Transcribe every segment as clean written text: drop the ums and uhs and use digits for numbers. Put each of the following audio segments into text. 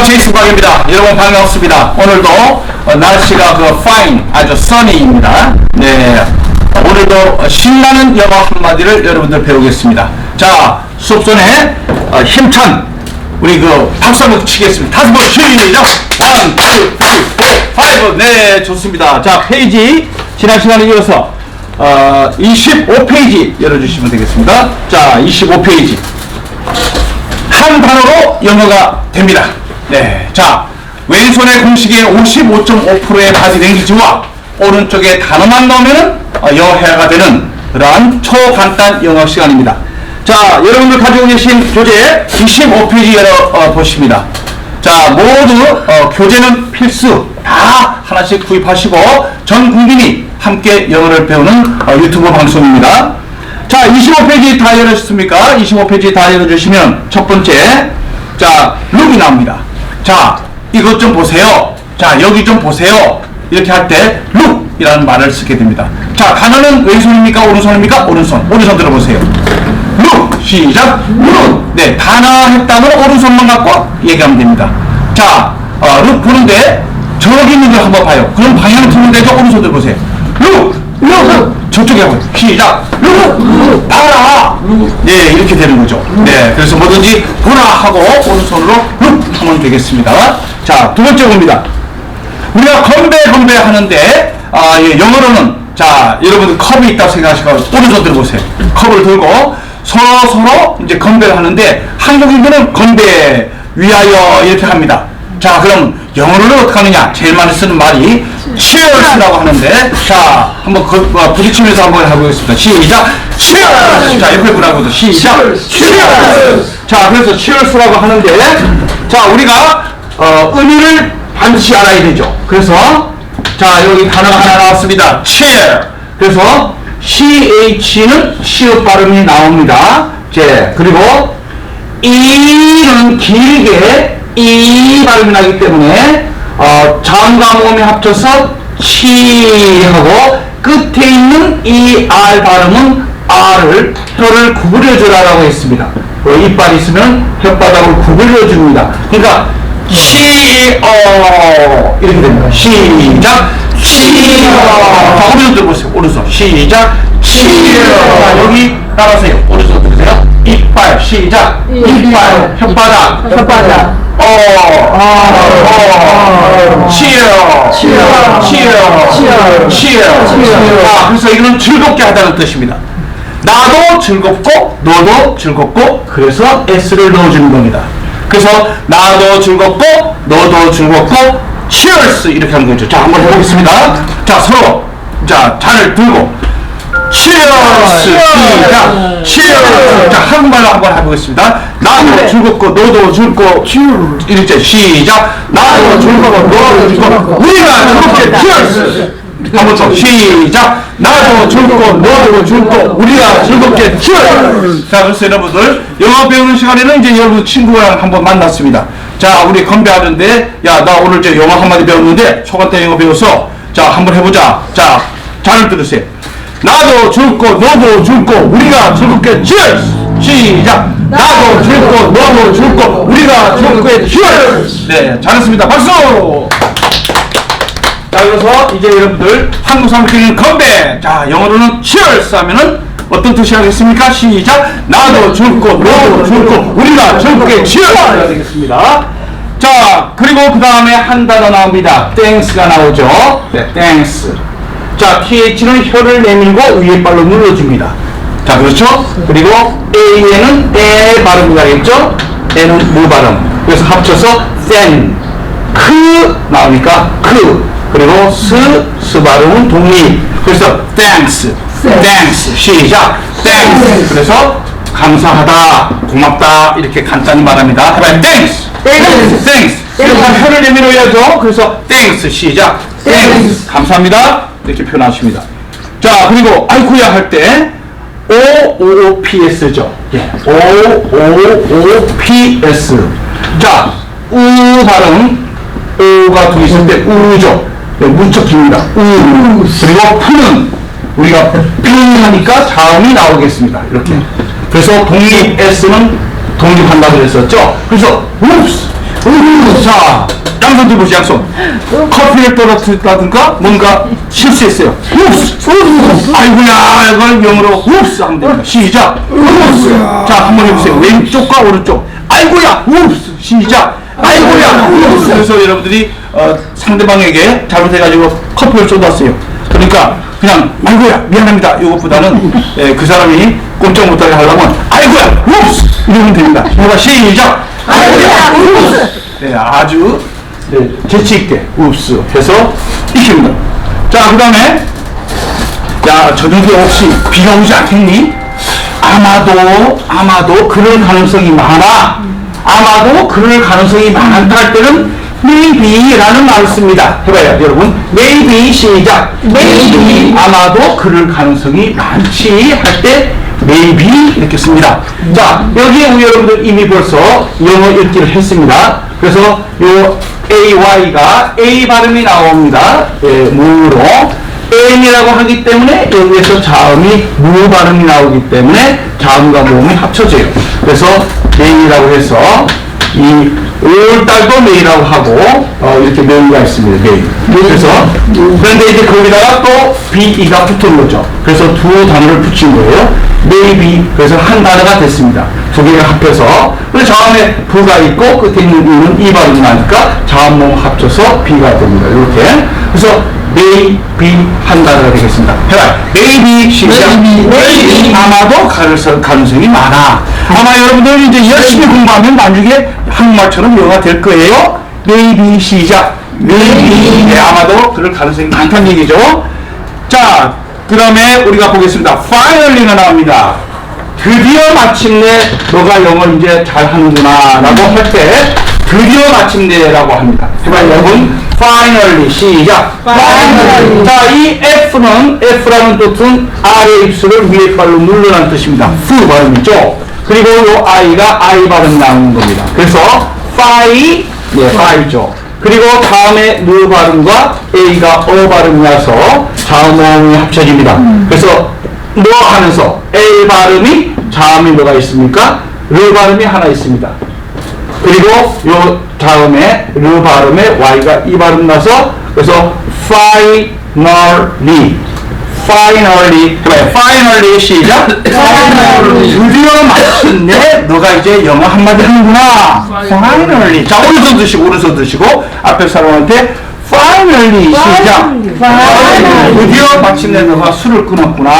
제이슨 박입니다. 여러분 반갑습니다. 오늘도 날씨가 fine, 아주 sunny입니다. 네, 오늘도 신나는 영어 한마디를 여러분들 배우겠습니다. 자, 수업 전에 힘찬 우리 박수 한번 치겠습니다. 다섯 번 시작! 1, 2, 3, 4, 5. 네, 좋습니다. 자, 페이지 지난 시간에 이어서 25페이지 열어주시면 되겠습니다. 자, 25페이지 한 단어로 영어가 됩니다. 네, 자, 왼손의 공식의 55.5%의 바디 랭귀지와 오른쪽에 단어만 넣으면 영어회화가 되는 그러한 초간단 영어 시간입니다. 자, 여러분들 가지고 계신 교재 25페이지 열어보십니다. 자, 모두 교재는 필수 다 하나씩 구입하시고 전 국민이 함께 영어를 배우는 유튜브 방송입니다. 자, 25페이지 다 열으셨습니까? 25페이지 다 열어주시면 첫 번째, 자, 룩이 나옵니다. 자, 이것 좀 보세요. 자, 여기 좀 보세요. 이렇게 할 때 룩이라는 말을 쓰게 됩니다. 자, 단어는 왼손입니까? 오른손입니까? 오른손. 오른손 들어보세요. 룩! 시작! 룩! 네, 단어 했다면 오른손만 갖고 얘기하면 됩니다. 자, 룩 보는데 저기 있는 걸 한번 봐요. 그럼 방향 틀린데도 오른손 들어보세요. 룩! 룩! 저쪽에 하고 시작! 룩! 봐라! 네, 이렇게 되는 거죠. 네, 그래서 뭐든지 보라 하고 오른손으로 룩! 하면 되겠습니다. 자, 두 번째 봅니다. 우리가 건배 하는데 예, 영어로는 자, 여러분들 컵이 있다고 생각하시고 오른손 들어보세요. 컵을 들고 서로 이제 건배를 하는데 한국인들은 건배 위하여 이렇게 합니다. 자, 그럼 영어로는 어떻게 하느냐? 제일 많이 쓰는 말이 cheers라고 하는데, 자, 한번 부딪히면서 한번 해보겠습니다. 시작! cheers! 자, 옆에 분하고도 시작! cheers! 자, 그래서 cheers라고 하는데, 자, 우리가 의미를 반드시 알아야 되죠. 그래서 자, 여기 단어가 하나 나왔습니다. cheer. 그래서 ch는 시읍 발음이 나옵니다. 제 그리고 이는 길게 이 발음이 나기 때문에 자음과 모음이 합쳐서 치하고 끝에 있는 이 R 발음은 R을 혀를 구부려주라고 했습니다. 이빨이 있으면 혓바닥을 구부려줍니다. 그러니까 이렇게 됩니다. 시작! 자, 오른손 들어보세요. 오른손. 시작! 자, 여기 따라하세요. 오른손 들으세요. 이빨. 시작! 이빨. 혓바닥. 자, 그래서 이거는 즐겁게 하다는 뜻입니다. 나도 즐겁고 너도 즐겁고 그래서 S를 넣어주는 겁니다. 그래서 나도 즐겁고 너도 즐겁고 cheers 이렇게 하는 거죠. 자, 한번 해보겠습니다. 자, 서로 자, 잔을 들고 cheers 시작 cheers. 자, 한국말로 한번 해보겠습니다. 나도 즐겁고 너도 즐겁고 이렇게 시작. 나도 즐겁고 너도 즐겁고 우리가 즐겁게 cheers. 한번 더 시작. 나도 즐겁고 너도 즐겁고 우리가 즐겁게 cheers. 자, 그래서 여러분들 영어 배우는 시간에는 이제 여러분 친구랑 한번 만났습니다. 자, 우리 건배하는데 야, 나 오늘 저 영어 한마디 배웠는데 초간단 영어 배워서 자, 한번 해보자. 자, 잘 들으세요. 나도 즐겁고 너도 즐겁고 우리가 즐겁게 cheers. 시작. 나도 즐겁고 너도 즐겁고 우리가 즐겁게 cheers. 네, 잘했습니다. 박수. 자, 그래서 이제 여러분들 한국 사람끼리는 건배. 자, 영어로는 cheers 하면은 어떤 뜻이 하겠습니까? 시작. 나도 즐겁고 너도 즐겁고 우리가 즐겁게 cheers 해야 되겠습니다. 자, 그리고 그 다음에 한 단어 나옵니다. thanks가 나오죠. 네, thanks. 자, th는 혀를 내밀고 위에 발로 눌러줍니다. 자, 그렇죠? 그리고 a에는 에 발음이 나겠죠? 에는 무 발음. 그래서 합쳐서 thank. 나오니까 그리고 스 발음은 독립. 그래서 thanks. 시작. thanks. 그래서 감사하다, 고맙다 이렇게 간단히 말합니다. 해봐요. thanks. 이렇게 혀를 내밀어야죠. 그래서 thanks. 시작. thanks. 감사합니다. 이렇게 표현하십니다. 자, 그리고 아이쿠야 할 때 OOPS죠. 예. OOPS. 자, 우 발음 오가 두 개 있을 때 우죠. 무척 깁니다. 우. 그리고 푸는 우리가 핑 하니까 자음이 나오겠습니다. 이렇게. 그래서 독립 S는 독립한다고 그랬었죠. 그래서 whoops 자, 양손 들보시 양손. 커피를 떨어뜨렸다든가 뭔가 실수했어요. 웁스. 아이고야, 이걸 영어로 웁스 하면 됩니다. 시작. 웁스. 자, 한번 해보세요. 왼쪽과 오른쪽. 아이고야, 웁스. 시작. 아이고야, 웁스. 그래서 여러분들이 상대방에게 잘못해가지고 커피를 쏟았어요. 그러니까 그냥 아이고야 미안합니다 이것보다는 그 사람이 꼼짝 못하게 하려면 아이고야 웁스 이러면 됩니다. 해봐 시작. 아이고야 웁스. 네, 아주 재치있게 웁스 해서 익힙니다. 자, 그 다음에 야 저녁에 혹시 비가 오지 않겠니? 아마도 그럴 가능성이 많아. 아마도 그럴 가능성이 많다 할 때는 maybe라는 말을 씁니다. 해봐요, 여러분. maybe 시작. maybe 아마도 그럴 가능성이 많지 할 때 maybe 이렇게 씁니다. 자, 여기에 우리 여러분들 이미 벌써 영어 읽기를 했습니다. 그래서 요 ay가 a 발음이 나옵니다. 무로 am이라고 하기 때문에 여기에서 자음이 무 발음이 나오기 때문에 자음과 모음이 합쳐져요. 그래서 may이라고 해서 이 5월달도 메이라고 하고 이렇게 메이가 있습니다. 메이. 그래서 그런데 이제 거기다가 또 be가 붙은 거죠. 그래서 두 단어를 붙인 거예요. maybe. 그래서 한 단어가 됐습니다. 두 개가 합해서. 그래서 자음에 부가 있고 끝에 있는 이는 이 발음이 나니까 자음 모음 합쳐서 be가 됩니다. 이렇게. 그래서 maybe 한 단어가 되겠습니다. 해봐요. maybe 시작. maybe 아마도 가능성이 많아. 아마 여러분들 이제 열심히 공부하면 나중에 한국말처럼 영어가 될 거예요. maybe 시작. maybe 네, 아마도 그럴 가능성이 많다는 얘기죠. 자, 그 다음에 우리가 보겠습니다. finally가 나옵니다. 드디어 마침내 너가 영어 이제 잘하는구나 라고 할 때 드디어 마침내라고 합니다. 해봐요 여러분. finally 시작. finally. 자, 이 F라는 뜻은 아래 입술을 위에 발로 누르라는 뜻입니다. F 발음이죠. 그리고 요 I가 I 발음 나오는 겁니다. 그래서 I죠. 그리고 다음에 누 발음과 A가 어 발음이라서 자음이 합쳐집니다. 그래서 뭐 하면서 A 발음이 자음이 뭐가 있습니까? 르 발음이 하나 있습니다. 그리고 요 다음에 르 발음에 Y가 이 발음 나서 그래서 finally 시작. 드디어 마침내 너가 이제 영어 한마디 하는구나. finally. 자, 오른손 드시고 앞에 사람한테 finally 시작. 드디어 마침내 너가 술을 끊었구나.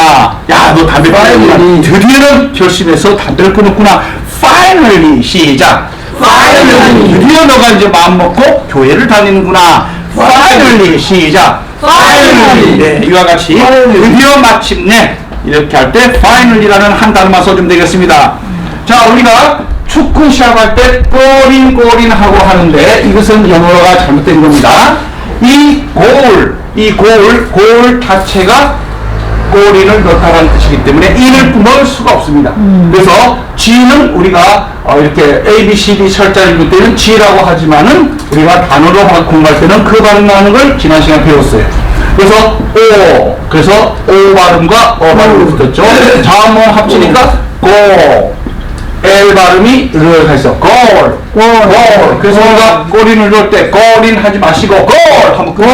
야, 너 담배 끊었구나. 드디어는 결심해서 담배를 끊었구나. finally 시작. 드디어 너가 이제 마음 먹고 교회를 다니는구나. finally 시작. 네, 이와 같이 드디어 마침내 이렇게 할 때 finally라는 한 단어만 써주면 되겠습니다. 자, 우리가 축구 시합할 때 골인 하고 하는데 이것은 영어가 잘못된 겁니다. 이 골 자체가 골인을 넣다라는 뜻이기 때문에 인을 넣을 수가 없습니다. 그래서 G는 우리가 이렇게 A, B, C, D 철자 읽을 때는 G라고 하지만은 우리가 단어로 공부할 때는 그 발음 나오는 걸 지난 시간에 배웠어요. 그래서 그래서 O 발음과 어 발음이 붙었죠. 자음 모음 합치니까 go. L 발음이 르가 있어. 골. 그래서 우리가 골인을 넣을 때 골인 하지 마시고 골 하면 골.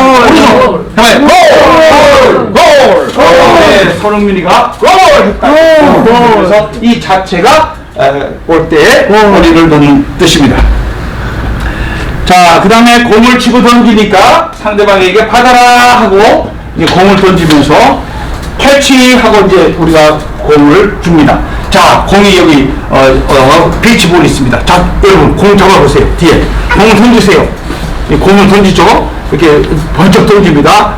네, 손흥민이가 골. 그래서 이 자체가 골대에 골인을 넣는 뜻입니다. 자, 그 다음에 공을 치고 던지니까 상대방에게 받아라 하고 이제 공을 던지면서 캐치하고 이제 우리가 공을 줍니다. 자, 공이 여기 비치볼이 있습니다. 자, 여러분 공 잡아보세요. 뒤에 공을 던지세요. 이 공을 던지죠. 이렇게 번쩍 던집니다.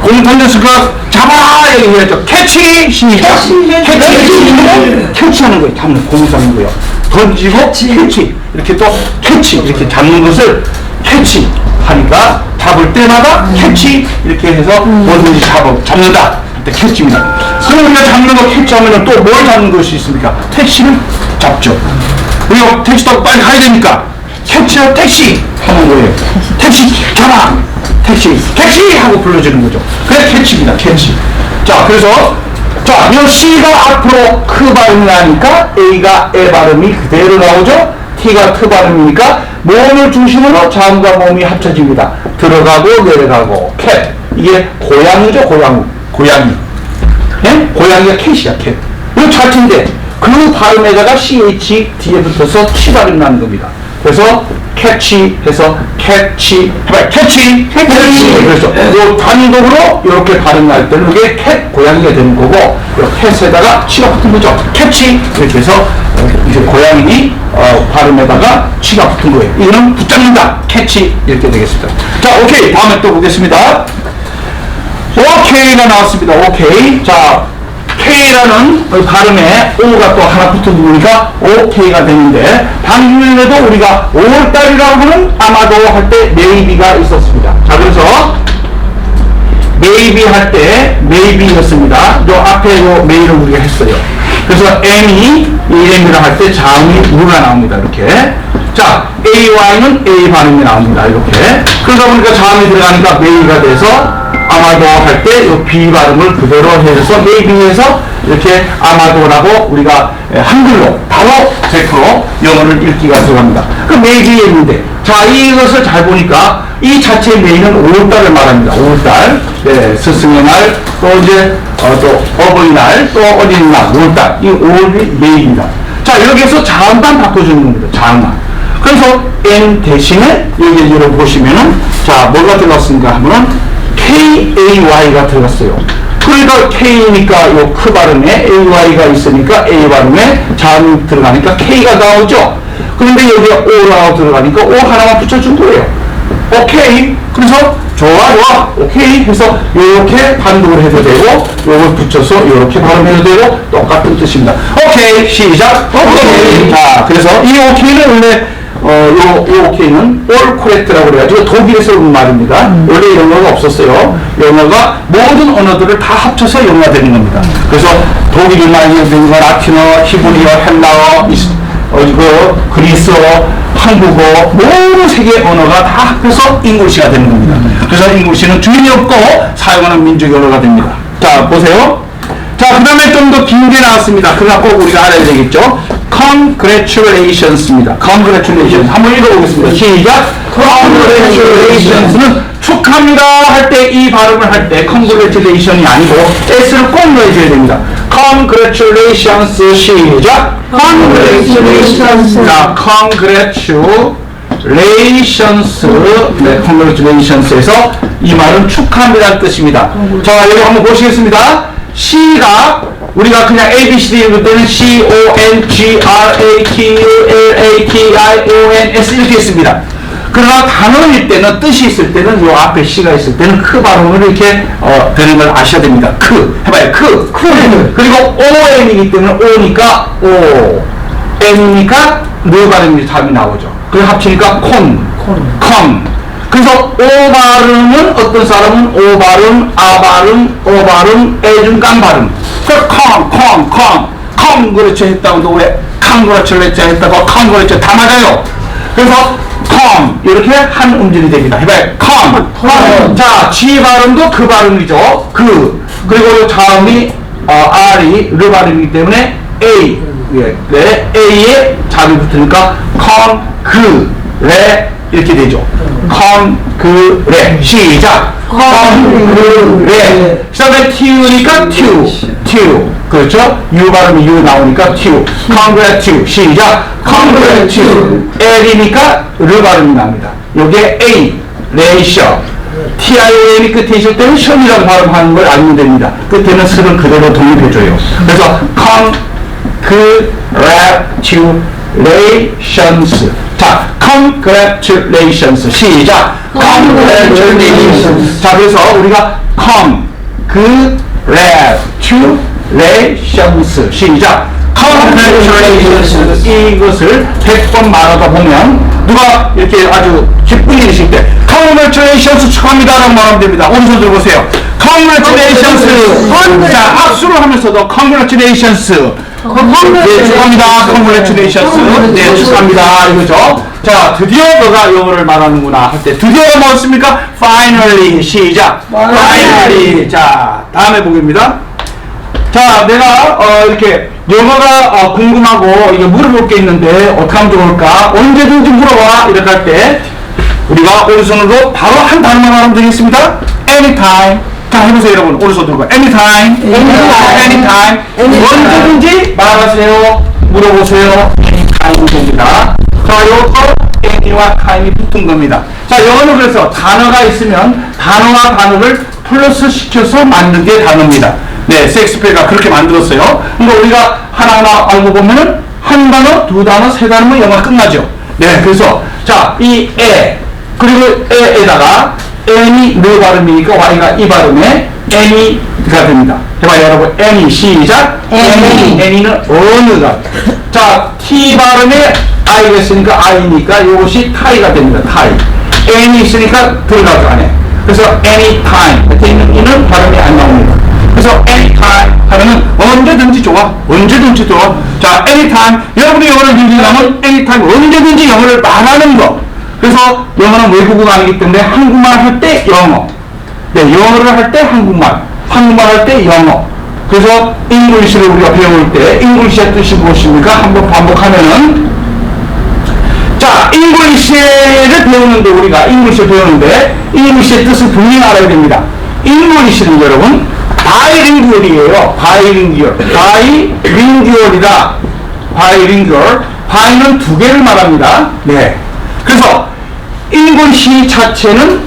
공 던졌으니까 잡아 여기 해야죠. 캐치 시작. 캐치하는 거예요. 잡는 공을 잡는 거예요. 던지고 캐치 이렇게 또 캐치 이렇게 잡는 것을 캐치 하니까 잡을 때마다 캐치 이렇게 해서 뭐든지 잡는다. 그때 캐치입니다. 그럼 우리가 잡는 거 캐치하면 또 뭘 잡는 것이 있습니까? 택시를 잡죠. 그리고 택시도 빨리 가야 되니까 캐치어 택시 하는 거예요. 택시 잡아. 택시 하고 불러주는 거죠. 그게 캐치입니다. 캐치. 자, 그래서 자, 이 C가 앞으로 크 발음이 나니까 A가 에 발음이 그대로 나오죠. T가 트 발음이니까 몸을 중심으로 자음과 몸이 합쳐집니다. 들어가고 내려가고 cat. 이게 고양이죠, 고양이. 예? 고양이가 캣이야, 캣. 이거 자체인데 그 발음에다가 CH 뒤에 붙어서 T 발음이 나는 겁니다. 그래서 catchy 해서 catchy 해봐요. catchy. 그렇죠. 요 단독으로 이렇게 발음 날 때는 이게 캣 고양이가 되는 거고 요 캣에다가 치가 붙은 거죠. catchy 이렇게 해서 이제 고양이 발음에다가 치가 붙은 거예요. 이거는 붙잡는다. catchy 이렇게 되겠습니다. 자, 오케이. 다음에 또 보겠습니다. OK가 나왔습니다. OK. 자, K라는 발음에 O가 또 하나 붙은 부분이니까 OK가 되는데 방금 전에도 우리가 5월달이라고 하는 아마도 할 때 maybe가 있었습니다. 자, 그래서 maybe 할 때 maybe였습니다. 요 앞에 요 may를 우리가 했어요. 그래서 M이 M이라 할 때 자음이 우가 나옵니다. 이렇게. 자, AY는 A 발음이 나옵니다. 이렇게. 그러다 보니까 자음이 들어가니까 may가 돼서 아마도 할 때 이 B 발음을 그대로 해서 maybe에서 이렇게 아마도라고 우리가 한글로 바로 100% 영어를 읽기가 들어갑니다. 그 maybe였는데 자, 이것을 잘 보니까 이 자체의 may는 5월달을 말합니다. 5월달, 네, 스승의 날, 또 이제 또 어버이날, 또 어린이날, 5월달 이 5월이 may입니다. 자, 여기에서 자음만 바꿔주는 겁니다. 자음만. 그래서 N 대신에 여기 여러분 보시면은 자, 뭐가 들어갔습니까 하면은 KAY가 들어갔어요. 그러니까 K니까 요 크 발음에 AY가 있으니까 A 발음에 자음이 들어가니까 K가 나오죠. 그런데 여기에 O라고 들어가니까 O 하나만 붙여준 거예요. 오케이. 그래서 좋아. 오케이. 해서 요렇게 단독을 해도 되고 요걸 붙여서 요렇게 발음해도 되고 똑같은 뜻입니다. 오케이. 시작. 오케이. 자, 그래서 이 오케이는 원래 요 오케이는 all correct라고 그래가지고 독일에서 온 말입니다. 원래 영어가 없었어요. 영어가 모든 언어들을 다 합쳐서 영어가 되는 겁니다. 그래서 독일말, 라틴어, 히브리어, 헬라어, 그리스어, 한국어, 모든 세계 언어가 다 합해서 잉글리시가 되는 겁니다. 그래서 잉글리시는 주인이 없고 사용하는 민족 언어가 됩니다. 자, 보세요. 자, 그 다음에 좀 더 긴 게 나왔습니다. 그러나 꼭 우리가 알아야 되겠죠. Congratulations입니다. Congratulations. 한번 읽어보겠습니다. 시작. Congratulations는 축하합니다 할 때 이 발음을 할 때 Congratulation이 아니고 S를 꼭 넣어줘야 됩니다. Congratulations. 시작. Congratulations. 자, Congratulations. 네, Congratulations에서 이 말은 축하합니다는 뜻입니다. 자, 여기 한번 보시겠습니다. C가 우리가 그냥 ABCD 읽을 때는 CONGRATULATIONS 이렇게 있습니다. 그러나 단어일 때는 뜻이 있을 때는 요 앞에 C가 있을 때는 크 발음으로 이렇게 되는 걸 아셔야 됩니다. 크 해봐요. 크. 그리고 ON이기 때문에 O니까 O, N이니까 르 발음이 답이 나오죠. 그래서 합치니까 콘. 그래서 O 발음은 어떤 사람은 O 발음, 아 발음, O 발음, 애중간 발음. 그 콩 그렇죠 했다고도 왜 콩그라츄레이션 했다고 콩그라츄 다 맞아요. 그래서 콩 이렇게 한 음질이 됩니다. 해봐요. 콩. 자, G 발음도 그 발음이죠. 그리고 자음이 R이 르 발음이기 때문에 A. 네, A에 자음이 붙으니까 콩그레 이렇게 되죠. 콩그레. 시작. 콩그레. 그 다음에 T우니까 튜. 그렇죠? U 발음이 U 나오니까 튜. Congratulate. 시작. Congratulate. L이니까 르 발음이 납니다. 요게 A. 레이셔. TIOM이 끝에 있을 때는 션이라고 발음하는 걸 알면 됩니다. 끝에는 스를 그대로 독립해줘요. 그래서 Congratulations. 자, Congratulations. 시작. Congratulations. 자, 그래서 우리가 Congratulations. 시작. Congratulations. 이것을 100번 말하다 보면 누가 이렇게 아주 기쁜 일이 있을 때 Congratulations 축하합니다라고 말하면 됩니다. 오른손 들어보세요. Congratulations. 자, 악수를 하면서도 Congratulations. 네, 축하합니다. Congratulations. 네, 축하합니다. 이거죠. 자, 드디어 너가 영어를 말하는구나 할 때 드디어가 뭐였습니까? Finally. 시작. Finally. 자, 다음에 보겠습니다. 자, 내가 이렇게 영어가 궁금하고 이게 물어볼 게 있는데 어떻게 하면 좋을까? 언제든지 물어봐. 이렇게 할 때 우리가 오른손으로 바로 한 단어만 하면 되겠습니다. Anytime. 자, 해보세요, 여러분. 오른손 들고. Anytime. Anytime. 언제든지 말하세요. 물어보세요. Anytime 됩니다. 자, 요거 any와 time이 붙은 겁니다. 자, 영어는 그래서 단어가 있으면 단어와 단어를 플러스 시켜서 만든 게 단어입니다. 네, 셰익스피어가 그렇게 만들었어요. 그러니까 우리가 하나하나 알고 보면은 한 단어, 두 단어, 세 단어면 영어가 끝나죠. 네, 그래서 자, 이 에 그리고 에에다가 n이 뭐 발음이니까 y가 이 발음에 any가 됩니다. 해봐요, 여러분. any 시작. any는 어느가. 자, t 발음에 i가 있으니까 i니까 이것이 tie가 됩니다. tie. any 있으니까 들어가죠 안에. 그래서 anytime 밑에 있는 이는 발음이 안 나옵니다. 그래서 anytime 하면은 언제든지 좋아. 언제든지 좋아. 자, anytime. 여러분이 영어를 배우려면 anytime 언제든지 영어를 말하는 거. 그래서 영어는 외국어가 아니기 때문에 한국말 할 때 영어. 네, 영어를 할 때 한국말. 한국말 할 때 영어. 그래서 잉글리시를 우리가 배울 때 잉글리시의 뜻이 무엇입니까? 한번 반복하면은 자, 잉글리시를 배우는데 우리가 잉글리시를 배우는데 잉글리시의 뜻을 분명히 알아야 됩니다. 잉글리시는 여러분 바이링구얼이에요. 바이링구얼이다. 바이링구얼. 바이는 두 개를 말합니다. 네. 그래서 잉글리시 자체는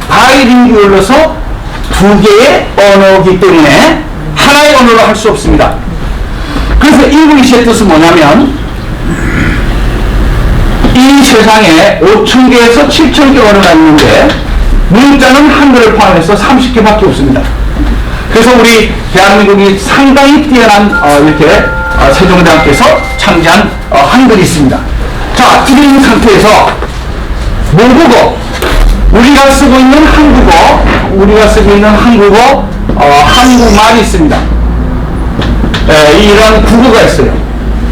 바이링구얼로서 두 개의 언어이기 때문에 하나의 언어로 할 수 없습니다. 그래서 잉글리시의 뜻은 뭐냐면 이 세상에 5,000개에서 7,000개 언어가 있는데 문자는 한글을 포함해서 30개밖에 없습니다. 그래서 우리 대한민국이 상당히 뛰어난 이렇게 세종대학교에서 창제한 한글이 있습니다. 자, 이런 상태에서 모국어 우리가 쓰고 있는 한국어 한국말이 있습니다. 이런 국어가 있어요.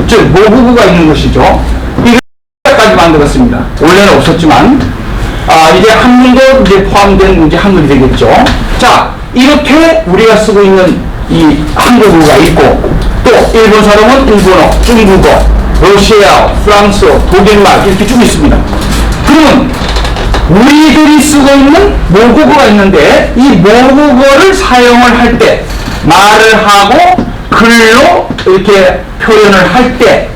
즉 모국어가 있는 것이죠. 이까지 만들었습니다. 원래는 없었지만 이제 한문도 이제 포함된 이제 한글이 되겠죠. 자, 이렇게 우리가 쓰고 있는 이 한국어가 있고 또 일본 사람은 일본어, 중국어, 러시아, 프랑스어, 독일말 이렇게 쭉 있습니다. 그러면 우리들이 쓰고 있는 모국어가 있는데 이 모국어를 사용을 할 때 말을 하고 글로 이렇게 표현을 할 때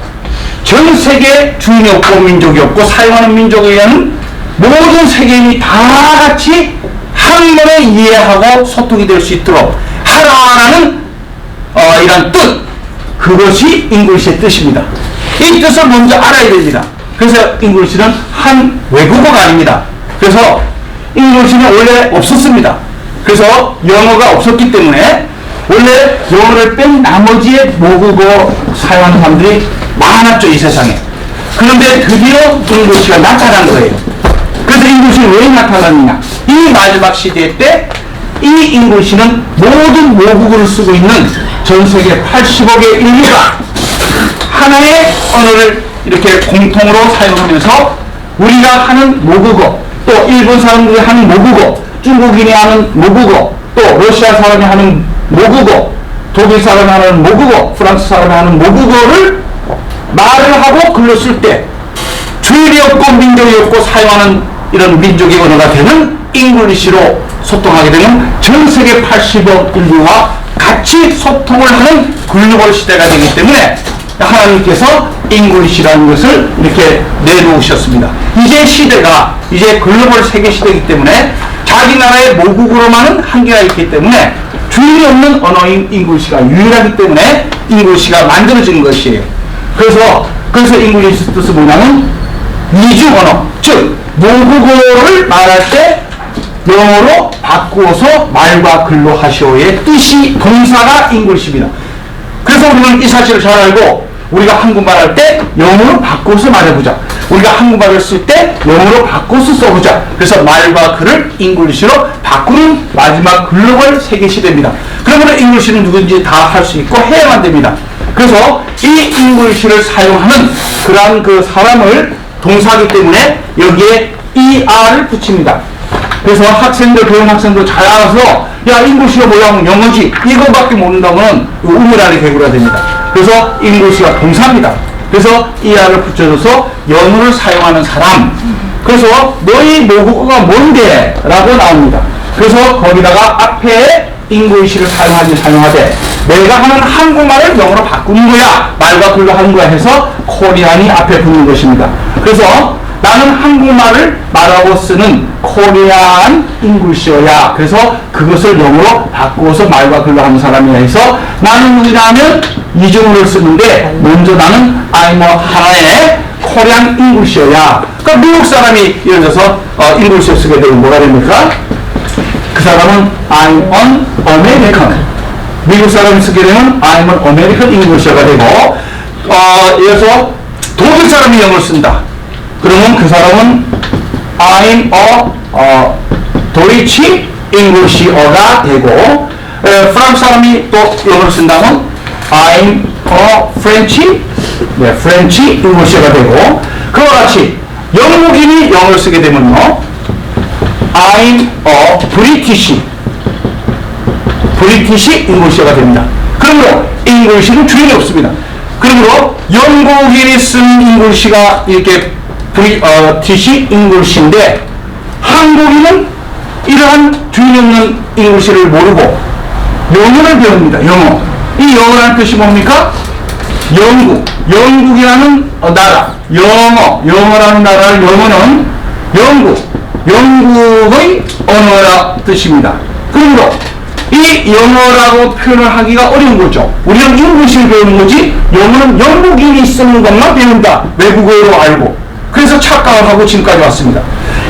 전 세계 주인이 없고 민족이 없고 사용하는 민족에 의한 모든 세계인이 다 같이 한 번에 이해하고 소통이 될 수 있도록 하라는 이런 뜻, 그것이 잉글리시의 뜻입니다. 이 뜻을 먼저 알아야 됩니다. 그래서 잉글리시는 한 외국어가 아닙니다. 그래서 잉글리시는 원래 없었습니다. 그래서 영어가 없었기 때문에 원래 영어를 뺀 나머지의 모국어 사용하는 사람들이 많았죠, 이 세상에. 그런데 드디어 잉글리시가 나타난 거예요. 그래서 잉글리시는 왜 나타났느냐? 이 마지막 시대 때 이 잉글리시는 모든 모국어를 쓰고 있는 전 세계 80억의 인류가 하나의 언어를 이렇게 공통으로 사용하면서 우리가 하는 모국어, 또 일본 사람들이 하는 모국어, 중국인이 하는 모국어, 또 러시아 사람이 하는 모국어, 독일 사람이 하는 모국어, 프랑스 사람이 하는 모국어를 말을 하고 글로 쓸 때 주일이 없고 민족이 없고 사용하는 이런 민족의 언어가 되는 잉글리시로 소통하게 되면 전 세계 80억 인류와 같이 소통을 하는 글로벌 시대가 되기 때문에 하나님께서 잉글리시라는 것을 이렇게 내놓으셨습니다. 이제 시대가 이제 글로벌 세계 시대이기 때문에 자기 나라의 모국어로만은 한계가 있기 때문에 주인이 없는 언어인 잉글리시가 유일하기 때문에 잉글리시가 만들어진 것이에요. 그래서 잉글리시 뜻은 뭐냐면 이중 언어, 즉 모국어를 말할 때 영어로 바꾸어서 말과 글로 하시오의 뜻이 동사가 잉글리시입니다. 그래서 우리는 이 사실을 잘 알고 우리가 한국말 할 때 영어로 바꿔서 말해보자. 우리가 한국말을 쓸 때 영어로 바꿔서 써보자. 그래서 말과 글을 잉글리시로 바꾸는 마지막 글로벌 세계 시대입니다. 그러면 잉글리시는 누구든지 다 할 수 있고 해야만 됩니다. 그래서 이 잉글리시를 사용하는 그러한 그 사람을 동사하기 때문에 여기에 ER을 붙입니다. 그래서 학생들, 배운 학생들 잘 알아서, 야, 잉글리시가 뭐야? 하면 영어지. 이거밖에 모른다면 우물안에 개구리가 됩니다. 그래서 잉글리시가 동사입니다. 그래서 이하를 붙여줘서 영어를 사용하는 사람. 그래서 너희 모국어가 뭔데? 라고 나옵니다. 그래서 거기다가 앞에 잉글리시를 사용하되 내가 하는 한국말을 영어로 바꾸는 거야. 말과 글로 하는 거야 해서 코리안이 앞에 붙는 것입니다. 그래서 나는 한국말을 말하고 쓰는 코리안 잉글리시어야. 그래서 그것을 영어로 바꾸어서 말과 글로 하는 사람이야 해서 나는 누구냐면 이중어를 쓰는데 먼저 나는 I'm 하나의 코리안 잉글리시어야. 그러니까 미국 사람이 예를 들어서 잉글리시어 쓰게 되면 뭐가 됩니까? 그 사람은 I'm an American. 미국 사람이 쓰게 되면 I'm an American English가 되고, 예를 들어서 독일 사람이 영어를 쓴다. 그러면 그 사람은 I'm a Deutsche English가 되고, 프랑스 사람이 또 영어를 쓴다면 I'm a French English가 되고, 그와 같이 영국인이 영어를 쓰게 되면요, I'm a British English가 됩니다. 그러므로 English는 주인이 없습니다. 그러므로 영국인이 쓴 English가 이렇게 British English인데 한국인은 이러한 주인이 없는 English를 모르고 영어를 배웁니다. 영어. 이 영어라는 뜻이 뭡니까? 영국이라는 나라. 영어라는 나라를 영어는 영국의 언어라 뜻입니다. 그러므로 이 영어라고 표현을 하기가 어려운 거죠. 우리는 잉글리시를 배우는 거지 영어는 영국인이 쓰는 것만 배운다. 외국어로 알고. 그래서 착각을 하고 지금까지 왔습니다.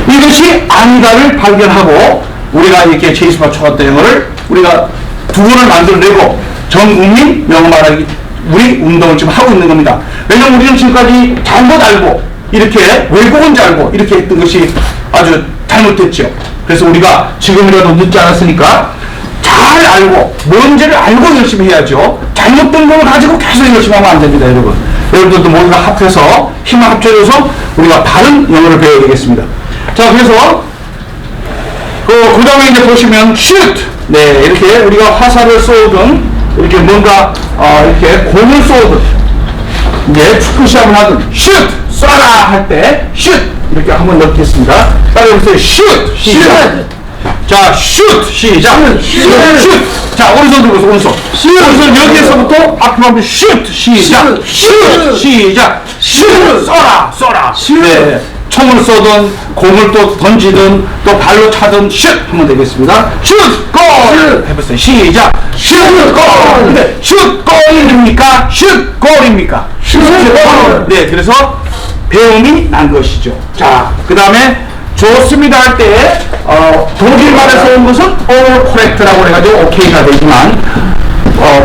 이것이 아니다를 발견하고 우리가 이렇게 제이스파 초등학교 영어를 우리가 두 번을 만들어내고 전 국민 영어 말하기 우리 운동을 지금 하고 있는 겁니다. 왜냐면 우리는 지금까지 잘못 알고 이렇게 외국어인지 알고 이렇게 했던 것이 아주 잘못됐죠. 그래서 우리가 지금이라도 늦지 않았으니까 잘 알고 뭔지를 알고 열심히 해야죠. 잘못된 걸 가지고 계속 열심히 하면 안 됩니다. 여러분. 여러분들도 모두가 합해서 힘을 합쳐줘서 우리가 바른 영어를 배워야 되겠습니다. 자, 그래서 그 다음에 이제 보시면 shoot. 네, 이렇게 우리가 화살을 쏘든 이렇게 뭔가 이렇게 공을 쏘든 이제 축구 시합을 하든 shoot 쏴라 할 때 shoot 이렇게 한번 넣겠습니다. 따라해보세요. shoot 시작. 자, shoot 시작. shoot. 자, 오른손 들고서 오른손. 오른손 여기에서부터 앞으로 한번 shoot 시작. shoot 시작. shoot 쏘라. 네. 총을 쏘든 공을 또 던지든 또 발로 차든 shoot 하면 되겠습니다. shoot 골 해보세요. 시작. shoot 골. 네. shoot 골입니까? shoot 골입니까? shoot 골. 네, 그래서 배움이 난 것이죠. 자, 그 다음에 좋습니다 할 때 독일말에서 온 것은 all correct라고 해가지고 OK가 되지만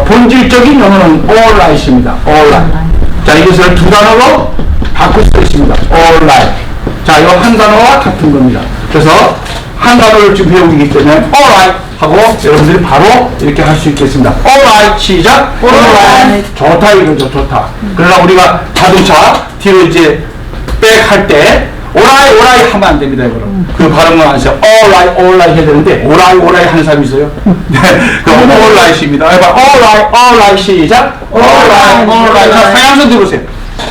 본질적인 영어는 all right입니다. all right. 자, 이것을 두 단어로 바꿀 수 있습니다. all right. 자, 이 한 단어와 같은 겁니다. 그래서 한 단어를 지금 배우기 때문에 all right 하고 여러분들이 바로 이렇게 할 수 있겠습니다. all right 시작. all right. 좋다 이거죠. 좋다. 그러나 우리가 자동차 뒤로 이제 백 할 때 오라이 하면 안 됩니다, 여러분. 그 발음만 안 하세요. 오라이 해야 되는데, 오라이 하는 사람이 있어요? 네. 그럼 오라이입니다. 해봐. 오라이 시작. 오라이. 자, 상향선 들어오세요.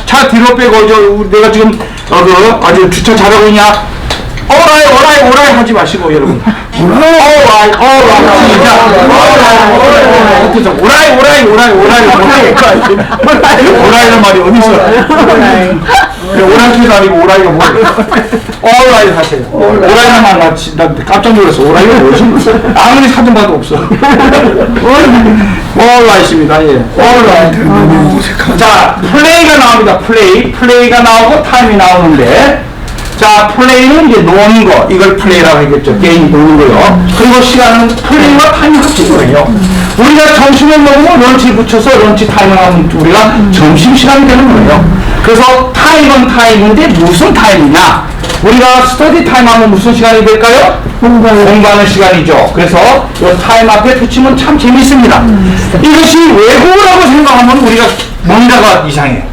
차 뒤로 빼고, 내가 지금, 아주 주차 잘하고 있냐? 오라이 하지 마시고, 여러분. 오라이 시작. 오라이란 말이 어디 있어? 오라이가 아니고 오라이가 뭐예요? 오라이 하세요. 오라이만 맞지. 나 깜짝 놀랐어. 오라이가 뭐지? 아무리 사진 봐도 없어. 오라이입니다. 예. 오라이. 자, 플레이가 나옵니다. 플레이가 나오고 타임이 나오는데, 자, 플레이는 이제 노는 거, 이걸 플레이라고 하겠죠. 게임 노는 거요. 그리고 시간은 플레이와 타임이 합친 거예요. 우리가 점심을 먹으면 런치 붙여서 런치 타임을 하면 우리가 점심시간이 되는 거예요. 그래서 타임은 타임인데 무슨 타임이냐? 우리가 스터디 타임 하면 무슨 시간이 될까요? 공부하는 시간이죠. 그래서 이 타임 앞에 붙이면 참 재밌습니다. 이것이 외국어라고 생각하면 우리가 뭔가가 이상해요.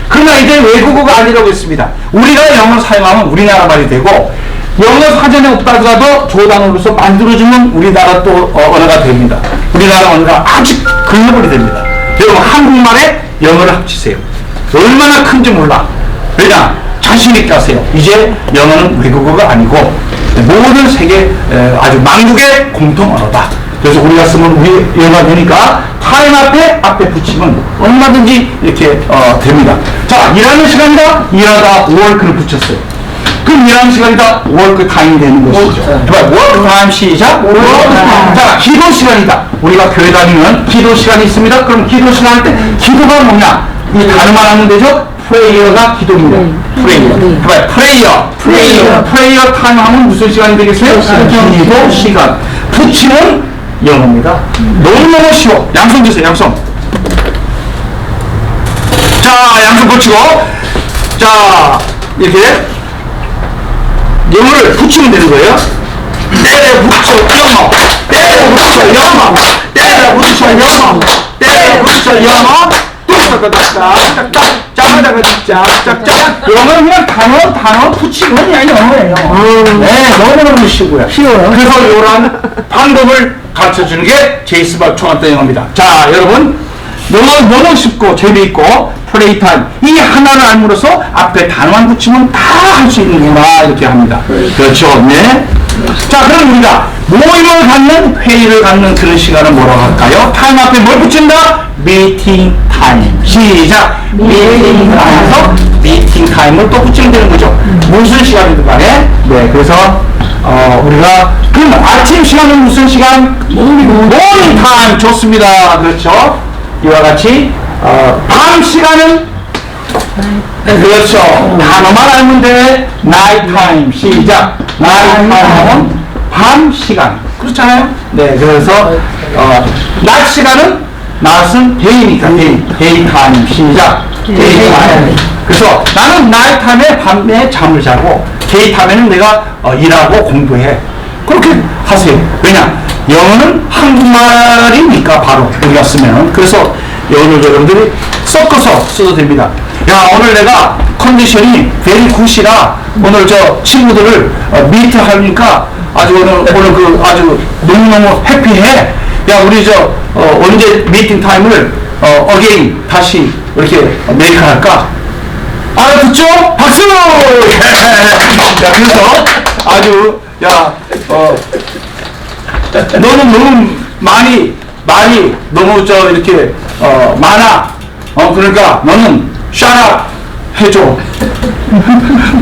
그러나 이제 외국어가 아니라고 했습니다. 우리가 영어를 사용하면 우리나라 말이 되고 영어 사전에 없다더라도 조단어로서 만들어주면 우리나라 또 언어가 됩니다. 우리나라 언어가 아주 글로벌이 됩니다. 여러분 한국말에 영어를 합치세요. 얼마나 큰지 몰라. 왜냐? 자신 있게 하세요. 이제 영어는 외국어가 아니고 모든 세계 아주 만국의 공통 언어다. 그래서 우리가 쓰면 우리 영어가 되니까 타임 앞에 붙이면 얼마든지 이렇게 됩니다. 자, 일하는 시간이다. 일하다 work를 붙였어요. 그럼 일하는 시간이다. work time 되는 것이죠. work time 시작. 자, 기도 시간이다. 우리가 교회 다니면 기도 시간이 있습니다. 그럼 기도 시간 할 때 기도가 뭐냐? 이 단어만 하면 되죠. 프레이어가 기도입니다. 프레이어 타임 하면 무슨 시간이 되겠어요? 기도 시간. 붙이는 영어입니다. 너무너무 쉬워. 양손 주세요. 양손. 자, 양손 붙이고 자, 이렇게 영어를 붙이면 되는 거예요. 때려 붙여 영어, 때려 붙여 영어, 때려 붙여 영어, 때려 붙여 영어. 짝짝짝짝짝짝짝짝짝. 영어는 그냥 단어 붙이면 그냥 영어예요. 네, 너무너무 쉬워요. 그래서 이런 방법을 가르쳐 주는 게 제이스박 초등학교 영어입니다. 자, 여러분, 영어 너무 쉽고 재미있고 플레이 타임 이 하나를 알므로써 앞에 단어만 붙이면 다 할 수 있는구나 이렇게 합니다. 그렇죠? 네. 자, 그럼 우리가 모임을 갖는 회의를 갖는 그런 시간을 뭐라고 할까요? 타임 앞에 뭘 붙인다? 미팅 타임. 시작. 미팅 타임에서 미팅 타임을 또 붙이면 되는 거죠. 무슨 시간이든 간에. 네, 그래서 우리가 그럼 아침 시간은 무슨 시간? 모닝 타임. 좋습니다. 그렇죠? 이와 같이 밤 시간은 그렇죠. 단어만 알면 돼. 나이트 타임. 시작. 나이트 타임은 밤 시간. 그렇잖아요. 네, 그래서 낮 시간은 낮은 데이니까 데이 타임. 시작. 데이 타임. 그래서 나는 나이트 타임에 밤에 잠을 자고 데이 타임에는 내가 일하고 공부해. 그렇게 하세요. 왜냐? 영어는 한국말이니까 바로 우리가 쓰면. 그래서 영어를 여러분들이 섞어서 써도 됩니다. 야, 오늘 내가 컨디션이 very good이라 오늘 저 친구들을 미트 하니까 아주 오늘 그 아주 너무너무 해피해. 야, 우리 저 언제 미팅 타임을 again 다시 이렇게 메이크 할까? 알아듣죠? 박수! 야, 그래서 아주 야 너는 너무 말이 너무 이렇게 많아. 그러니까 너는 shut up 해줘.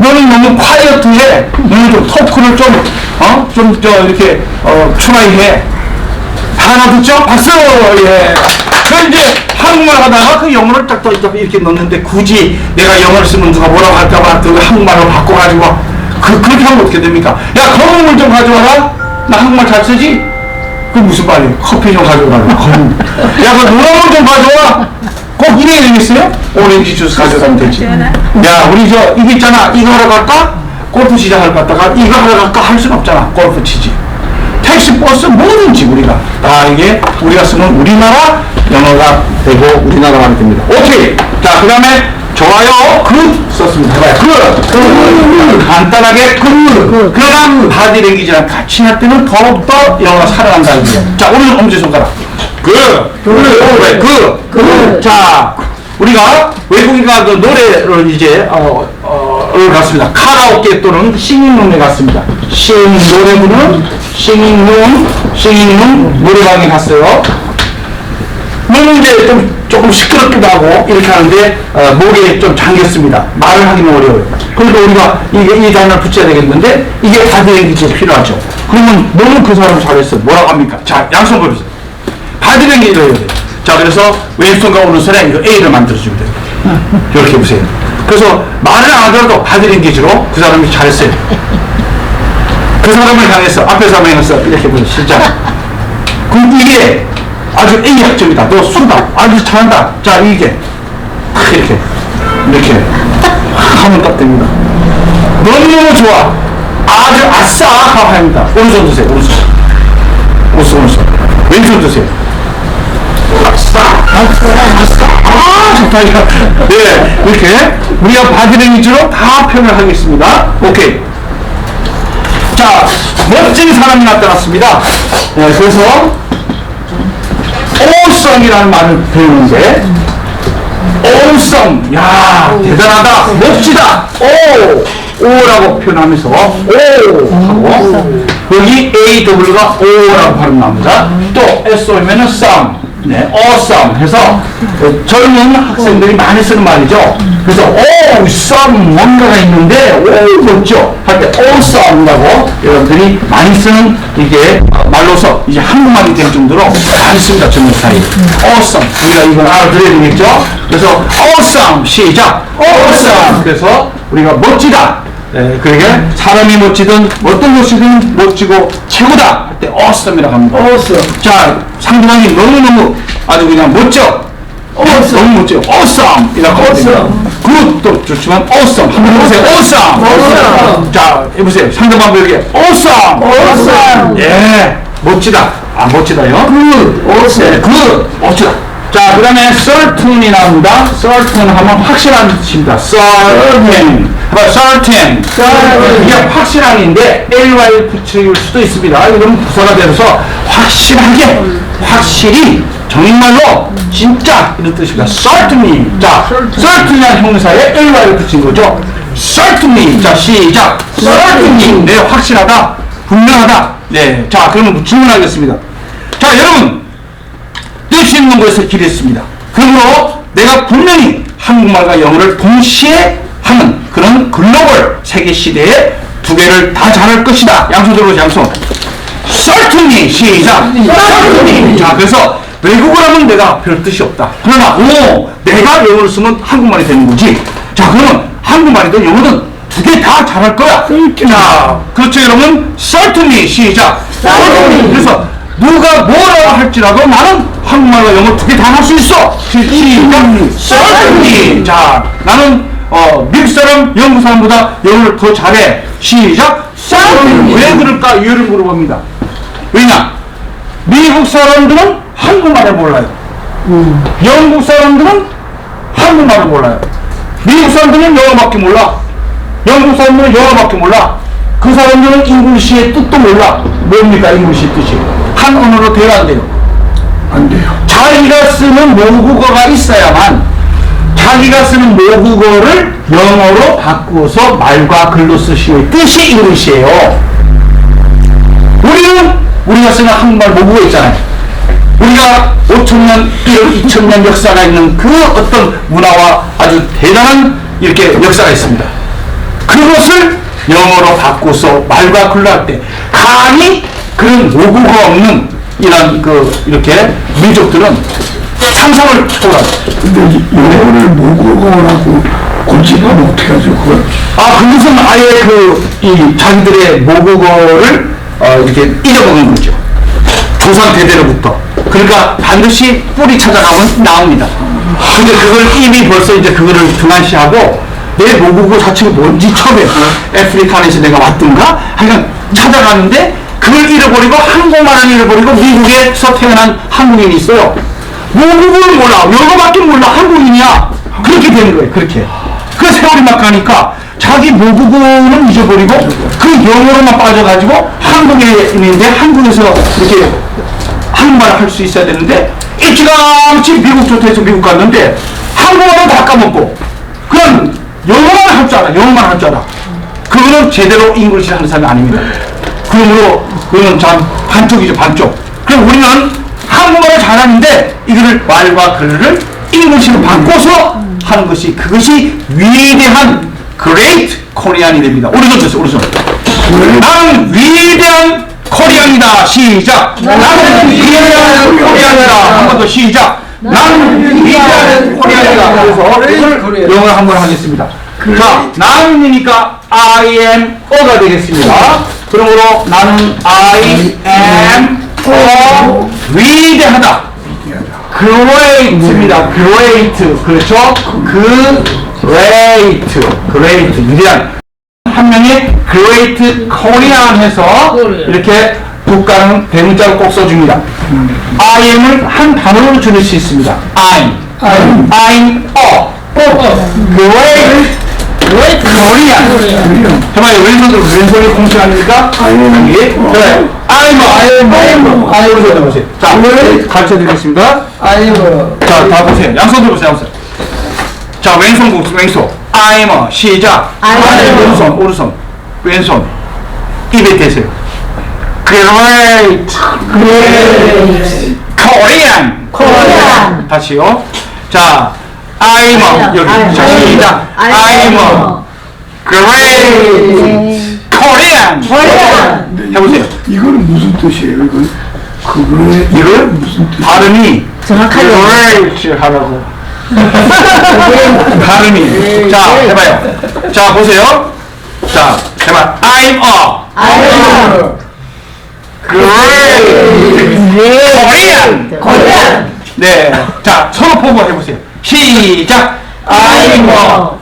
너는 너무 quiet해. 너는 좀 토크를 좀 이렇게 try해. 하나 듣죠? 박수! 예. 그 이제 한국말 하다가 그 영어를 딱 이렇게 넣는데 굳이 내가 영어를 쓰면 누가 뭐라고 할까봐 그 한국말로 바꿔가지고 그렇게 하면 어떻게 됩니까? 야, 검은물 좀 가져와라. 나 한국말 잘 쓰지? 그 무슨 말이에요? 커피 좀 가져오라고. 야, 그 노란물 좀 가져와. 꼭 이래야 되겠어요? 오렌지 주스 가져가면 되지. 야, 우리 이게 있잖아. 이거 하러 갈까? 골프 시장을 갔다가 이거 하러 갈까? 할 수는 없잖아. 골프 치지. 택시, 버스, 뭐든지 우리가. 이게 우리가 쓰는 우리나라 영어가 되고 우리나라 말이 됩니다. 오케이. 자, 그 다음에 좋아요. 굿 썼습니다. 해봐요. 굿. 간단하게 굿. 그러나 바디랭귀지랑 같이 할 때는 더욱더 영어가 살아난다는 거예요. 자, 오늘 엄지손가락. 굿. 자, 우리가 외국인과 그 노래를 이제 갔습니다. 카라오케 또는 싱잉룸에 갔습니다. 싱잉룸 노래방에 갔어요. 너무 이제 조금 시끄럽기도 하고 이렇게 하는데 목에 좀 잠겼습니다. 말을 하기는 어려워요. 그래도 우리가 이 단어를 붙여야 되겠는데 이게 바디랭귀지가 필요하죠. 그러면 너무 그 사람 잘했어요. 뭐라고 합니까? 자, 양손 보여주세요. 바디랭귀지를 해야 돼요. 자, 그래서 왼손과 오른손에 이거 A를 만들어주면 돼요. 이렇게 보세요. 그래서 말을 안 하더라도 바디랭귀지로 그 사람이 잘했어요. 그 사람을 향해서 앞에 사람을 향해서 이렇게 보세요. 진짜. 그럼 이게 아주 A 학점이다. 너 수다. 아주 잘한다. 자, 이게 이렇게 하면 딱 됩니다. 너무너무 좋아. 아주 아싸 합니다. 오른손 드세요. 오른손. 왼손 드세요. 아싸. 좋다. 네, 이렇게 우리가 바디랭귀지로 다 표현을 하겠습니다. 오케이. 자, 멋진 사람이 나타났습니다. 네, 그래서 awesome이라는 말을 배우는데 awesome, 야, 대단하다, 멋지다, 오라고 표현하면서 오 하고 여기 aw가 오라고 발음 나옵니다. 또 so면은 some, 네, awesome 해서 젊은 학생들이 많이 쓰는 말이죠. 그래서 some 뭔가가 있는데 오 멋져 할 때 awesome라고 여러분들이 많이 쓰는 이게 말로서 이제 한국말이 될 정도로 많이 씁니다. 젊은 사이. awesome 우리가 이걸 알아들어야 되겠죠. 그래서 awesome 시작. awesome 그래서 우리가 멋지다. 네, 그러게 사람이 멋지든 어떤 것이든 멋지고 최고다 할 때 awesome이라고 합니다. awesome. 자, 상대방이 너무너무 아주 그냥 멋져. 너무 멋져요. awesome 이라고 합니다. 굿도 좋지만 awesome 한번 해보세요. awesome. 자, 해보세요. 상대방 벽에 awesome. 예, 멋지다. 아, 멋지다요. 네, 멋지다. 자, 그 다음에 certain이 나옵니다. certain 하면 확실한 뜻입니다. certain. certain. 이게 확실한인데 ly 붙일 수도 있습니다. 이건 부사가 되어서 확실하게, 확실히, 정말로, 진짜 이런 뜻입니다. certainly. 자, certainly한 형용사에 ly를 붙인 거죠. certainly. 자, 시작. certainly. 네, 확실하다, 분명하다. 네, 자, 그러면 질문하겠습니다. 자, 여러분. 뜻이 있는 것에서 길했습니다. 그러므로 내가 분명히 한국말과 영어를 동시에 하는 그런 글로벌 세계 시대에 두 개를 다 잘할 것이다. 양손 양손. certainly 시작. certainly. 자, 그래서 외국어를 하면 내가 별 뜻이 없다. 그러나 내가 영어를 쓰면 한국말이 되는 거지. 자, 그러면 한국말이든 영어든 두 개 다 잘할 거야. 자, 그렇죠, 여러분. certainly 시작. certainly. 그래서 누가 뭐라고 할지라도 나는 한국말과 영어 두 개 다 할 수 있어. 시작. certainly. 자, 나는 미국 사람, 영국 사람보다 영어를 더 잘해. 시작. certainly. 왜 그럴까? 이유를 물어봅니다. 왜냐? 미국 사람들은 한국말을 몰라요. 영국 사람들은 한국말을 몰라요. 미국 사람들은 영어밖에 몰라. 영국 사람들은 영어밖에 몰라. 그 사람들은 잉글리시의 뜻도 몰라. 뭡니까, 잉글리시 뜻이? 한 언어로 돼야 안 돼요? 안 돼요. 자기가 쓰는 모국어가 있어야만 자기가 쓰는 모국어를 영어로 바꾸어서 말과 글로 쓰시의 뜻이 잉글리시예요. 우리가 쓰는 한국말 모국어 있잖아요. 우리가 5,000년, 1억 2,000년 역사가 있는 그 어떤 문화와 아주 대단한 이렇게 역사가 있습니다. 그것을 영어로 바꿔서 말과 글로 할 때 감히 그런 모국어가 없는 이런 이렇게 민족들은 상상을 초월합니다. 근데 영어를 모국어라고 고집하면 어떻게 하죠, 그걸? 그것은 아예 자기들의 모국어를 이렇게 잊어먹은 거죠. 조상 대대로부터. 그러니까 반드시 뿌리 찾아가면 나옵니다. 근데 그걸 이미 벌써 이제 그거를 등한시하고 내 모국어 자체가 뭔지 처음에 아프리카에서 내가 왔던가? 하여간 찾아가는데 그걸 잃어버리고 한국말을 잃어버리고 미국에서 태어난 한국인이 있어요. 모국어를 몰라. 영어밖에 몰라. 한국인이야. 그렇게 되는 거예요. 그렇게. 그 세월이 막 가니까 자기 모국어는 잊어버리고 그 영어로만 빠져가지고 한국인인데 한국에서 이렇게 한국말을 할 수 있어야 되는데 일찌감치 미국 조퇴해서 미국 갔는데 한국어는 다 까먹고 그냥 영어만 할 줄 알아. 영어만 할 줄 알아. 그거는 제대로 잉글리시를 하는 사람이 아닙니다. 그러므로 그거는 참 반쪽이죠. 반쪽. 그럼 우리는 한국말을 잘하는데 이거를 말과 글을 잉글리시로 바꿔서 하는 것이 그것이 위대한 Great Korean이 됩니다. 오른손 주세요. 오른손. 나는 위대한 코리안이다. 시작. 나는 위대한 코리안이다. 한 번 더 시작. 나는 위대한 코리안이다. 그래서 이걸 영어로 한번 하겠습니다. 자, 나는이니까 I am O가 되겠습니다. 그러므로 나는 I am O 위대하다. Great입니다. Great. 그렇죠? Great. 위대한. 한 명이 Great Korean 해서 이렇게 국가는 대문자로 꼭 써줍니다. I am을 한 단어로 줄일 수 있습니다. I'm a great 코리안. 해봐요. 왼손으로 왼손이 공식 아닙니까? 여기. 그래. 아이머. 아이머. 보세요. 자, 가르쳐 드리겠습니다. 자, 다 보세요. 양손 들어보세요. 양손. 자, 왼손 공식, 왼손. 아이머. 시작. 오른손, 오른손. 왼손. 입에 대세요. Great. Korean. 다시요. 자, I'm 여기. 자, 시작. I'm Great Korean. 해보세요. 이거는 무슨 뜻이에요? 이걸 무슨 뜻? 발음이 정확하게. Great 하라고. 발음이. 자, 해봐요. 자, 보세요. 자, 해봐. I'm a Great Korean. 네. 자, 서로 보고 해보세요. 시작. I'm a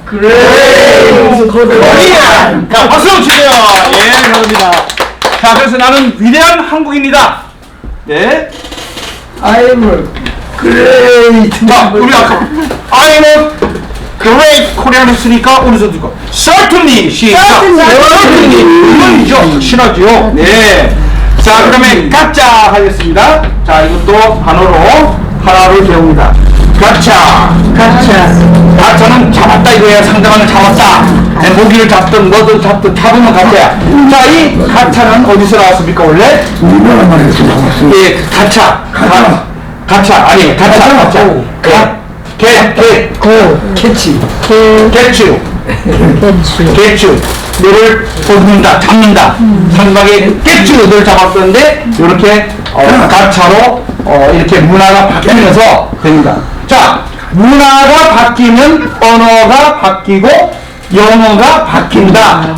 Great Korean. 자, 박수 주세요. 예, 감사합니다. 자, 그래서 나는 위대한 한국인이다. 네. 자, 우리 아까 I'm a Great Korean 했으니까 오른손 들고 Certainly. 시작. Certainly. 물론이죠. 신하죠. 네. 자, 그 다음에 가짜 하겠습니다. 자, 이것도 단어로 하나를 배웁니다. 가짜. 가짜는 잡았다 이거야. 상대방을 잡았다. 네, 모기를 잡든 뭐든 잡든 잡으면 가짜야. 자, 이 가짜는 어디서 나왔습니까 원래? 우리나라 말에서 나왔어요. 예, 가짜. 아니, 가짜. 개추. 너를 뽑는다, 잡는다. 상대방의 개추를 잡았던데, 이렇게, 가차로, 이렇게 문화가 바뀌면서 됩니다. 자, 문화가 바뀌면 언어가 바뀌고, 영어가 바뀐다.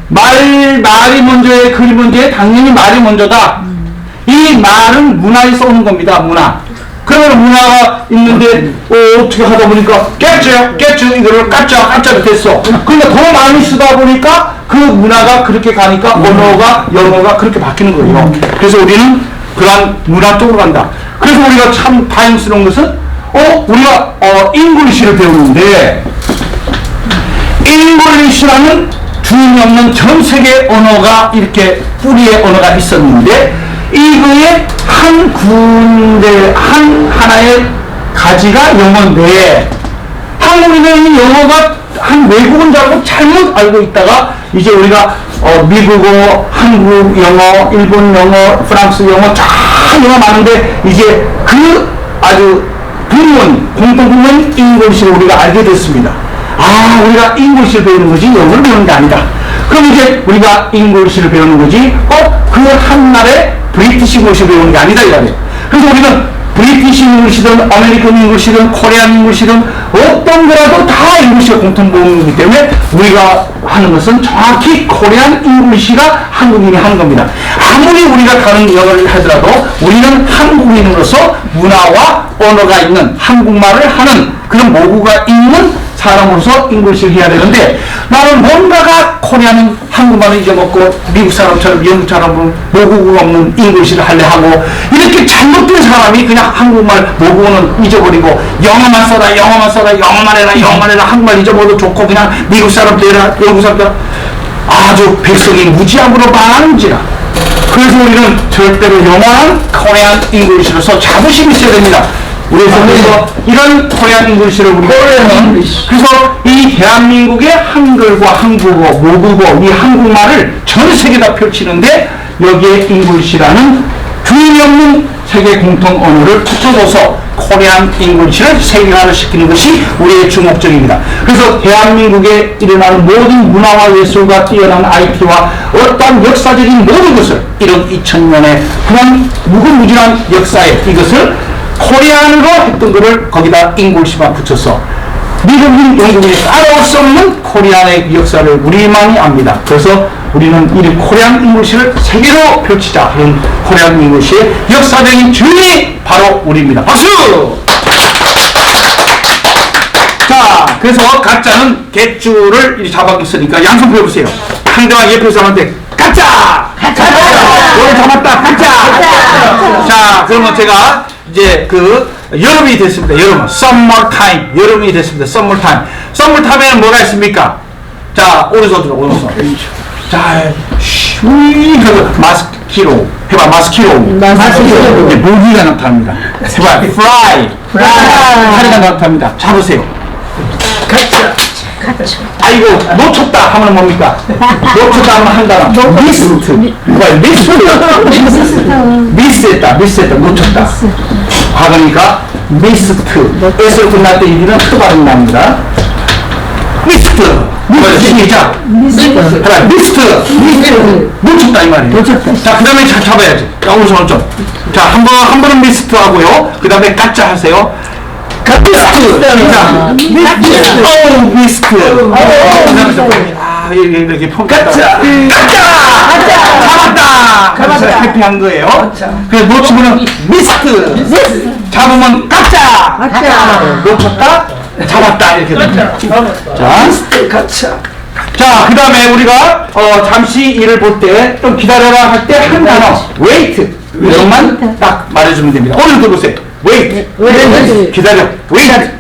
말이 먼저에, 글이 먼저에, 당연히 말이 먼저다. 이 말은 문화에서 오는 겁니다, 문화. 그러면 문화가 있는데 어떻게 하다 보니까 깼죠 이거를 까짜 됐어. 그러니까 더 많이 쓰다 보니까 그 문화가 그렇게 가니까 언어가 영어가 그렇게 바뀌는 거예요. 그래서 우리는 그러한 문화 쪽으로 간다. 그래서 우리가 참 다행스러운 것은 우리가 잉글리시를 배우는데 잉글리시라는 주인이 없는 전 세계 언어가 이렇게 뿌리의 언어가 있었는데 이거의 한 군데 하나의 가지가 영어인데 한국인은 이 영어가 한 외국어인 줄 알고 잘못 알고 있다가 이제 우리가 미국어, 한국 영어, 일본 영어, 프랑스 영어 쫙 영어 많은데 이제 그 아주 공통분문 잉글리시를 우리가 알게 됐습니다. 아, 우리가 잉글리시를 배우는 거지 영어를 배우는 게 아니다. 그럼 이제 우리가 잉글리시를 배우는 거지 그 한날에 브리티시 잉글리시를 배우는 게 아니다 이거예요. 그래서 우리는 브리티시 잉글리시든 아메리칸 잉글리시든 코리안 잉글리시든 어떤 거라도 다 잉글리시가 공통분문이기 때문에 우리가 하는 것은 정확히 코리안 잉글리시가 한국인이 하는 겁니다. 아무리 우리가 다른 영어를 하더라도 우리는 한국인으로서 문화와 언어가 있는 한국말을 하는 그런 모국가 있는 사람으로서 잉글리시를 해야 되는데 나는 뭔가가 코리아는 한국말을 잊어먹고 미국 사람처럼 영국 사람은 모국어가 없는 잉글리시를 하려 하고 이렇게 잘못된 사람이 그냥 한국말 모국어는 잊어버리고 영어만 써라 영어만 해라 한국말 잊어먹어도 좋고 그냥 미국 사람도 해라 영국 사람도 해라 아주 백성이 무지함으로 많은지라 그래서 우리는 절대로 영원한 코리안 잉글리시로서 자부심이 있어야 됩니다. 그래서 이런 코리안 잉글리시를 우리가 그래서 이 대한민국의 한글과 한국어, 모국어, 이 한국말을 전 세계 다 펼치는데 여기에 잉글리시라는 주인이 없는 세계 공통 언어를 붙여줘서 코리안 잉글리시를 세계화를 시키는 것이 우리의 주목적입니다. 그래서 대한민국에 일어나는 모든 문화와 예술과 뛰어난 IT와 어떤 역사적인 모든 것을 이런 2000년의 그런 무궁무진한 역사에 이것을 코리안으로 했던 거를 거기다 잉글리시만 붙여서 미국인, 영국인이 따라올 수 없는 코리안의 역사를 우리만이 압니다. 그래서 우리는 이 코리안 잉글리시를 세계로 펼치자 하는 코리안 잉글리시의 역사적인 주인이 바로 우리입니다. 박수! 자, 그래서 가짜는 개줄을 이렇게 잡았으니까 양손 펴보세요. 상대방 옆에 사람한테 가짜! 너를 잡았다! 가짜! 자, 그러면 제가 이제 여름이 됐습니다. 여름, summer time. 여름이 됐습니다. summer time. summer time에는 뭐가 있습니까? 자, 오른손. 자, 슈이 하고 마스키로 해봐. 마스키로. 이제 모기가 나타납니다. 해봐. 프라이. 파리가 나타납니다. 잡으세요. 아이고, 놓쳤다 하면 뭡니까? 놓쳤다 하면 한 단어. 미스트. 미스했다. 놓쳤다. 과거니까 미스트. S로 끝날 때 이기는 트 발음이 납니다. 미스트. 시작. 하나, 미스트. 놓쳤다 이 말이에요. 자, 그 다음에 잡아야지. 자, 오른손을 좀. 자, 한 번은 미스트 하고요. 그 다음에 까짜 하세요. 미스트. 미스트. 이렇게 까짜. 잡았다. 해피한 거예요. 그래서 놓치면 미스트. 잡으면 까짜. 놓쳤다. 잡았다. 이렇게 됩니다. 자, 그 다음에 우리가 잠시 일을 볼 때 좀 기다려라 할 때 한 단어 wait 이것만 딱 말해주면 됩니다. 오늘 들어보세요. wait 기다려. wait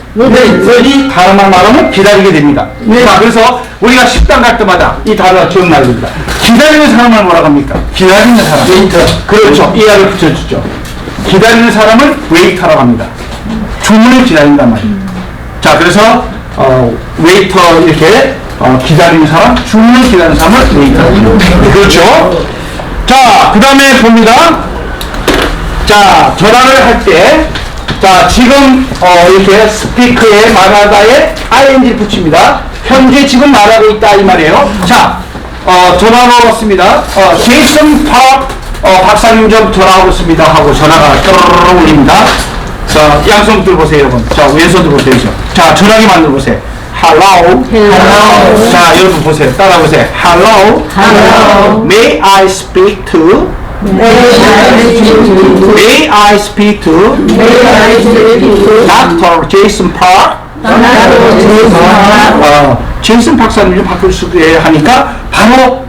이 단어만 말하면 기다리게 됩니다. 자, 그래서 우리가 식당 갈 때마다 이 단어가 기억나야 됩니다. 기다리는 사람을 뭐라고 합니까? 기다리는 사람. 웨이터. 그렇죠. 이하를 붙여주죠. 기다리는 사람을 웨이터라고 합니다. 주문을 기다린단 말이에요. 자, 그래서 웨이터 이렇게 기다리는 사람, 주문을 기다리는 사람을 웨이터라고 합니다. 그렇죠. 자, 그 다음에 봅니다. 자, 전화를 할 때, 자, 지금 이렇게 스피크에 말하다에 ing 붙입니다. 현재 지금 말하고 있다 이 말이에요. 자, 전화로 왔습니다. 제이슨 박사님 좀 전화하고 있습니다 하고 전화가 떠르르 울립니다. 자, 양손 들어보세요 여러분. 자, 왼손 들어보세요. 자, 전화기 만들어 보세요. Hello. 자, 여러분 보세요. 따라 보세요. Hello. May I speak to? May I speak to Dr. Jason Park? 제이슨 박사님이 바꿀 수 하니까 바로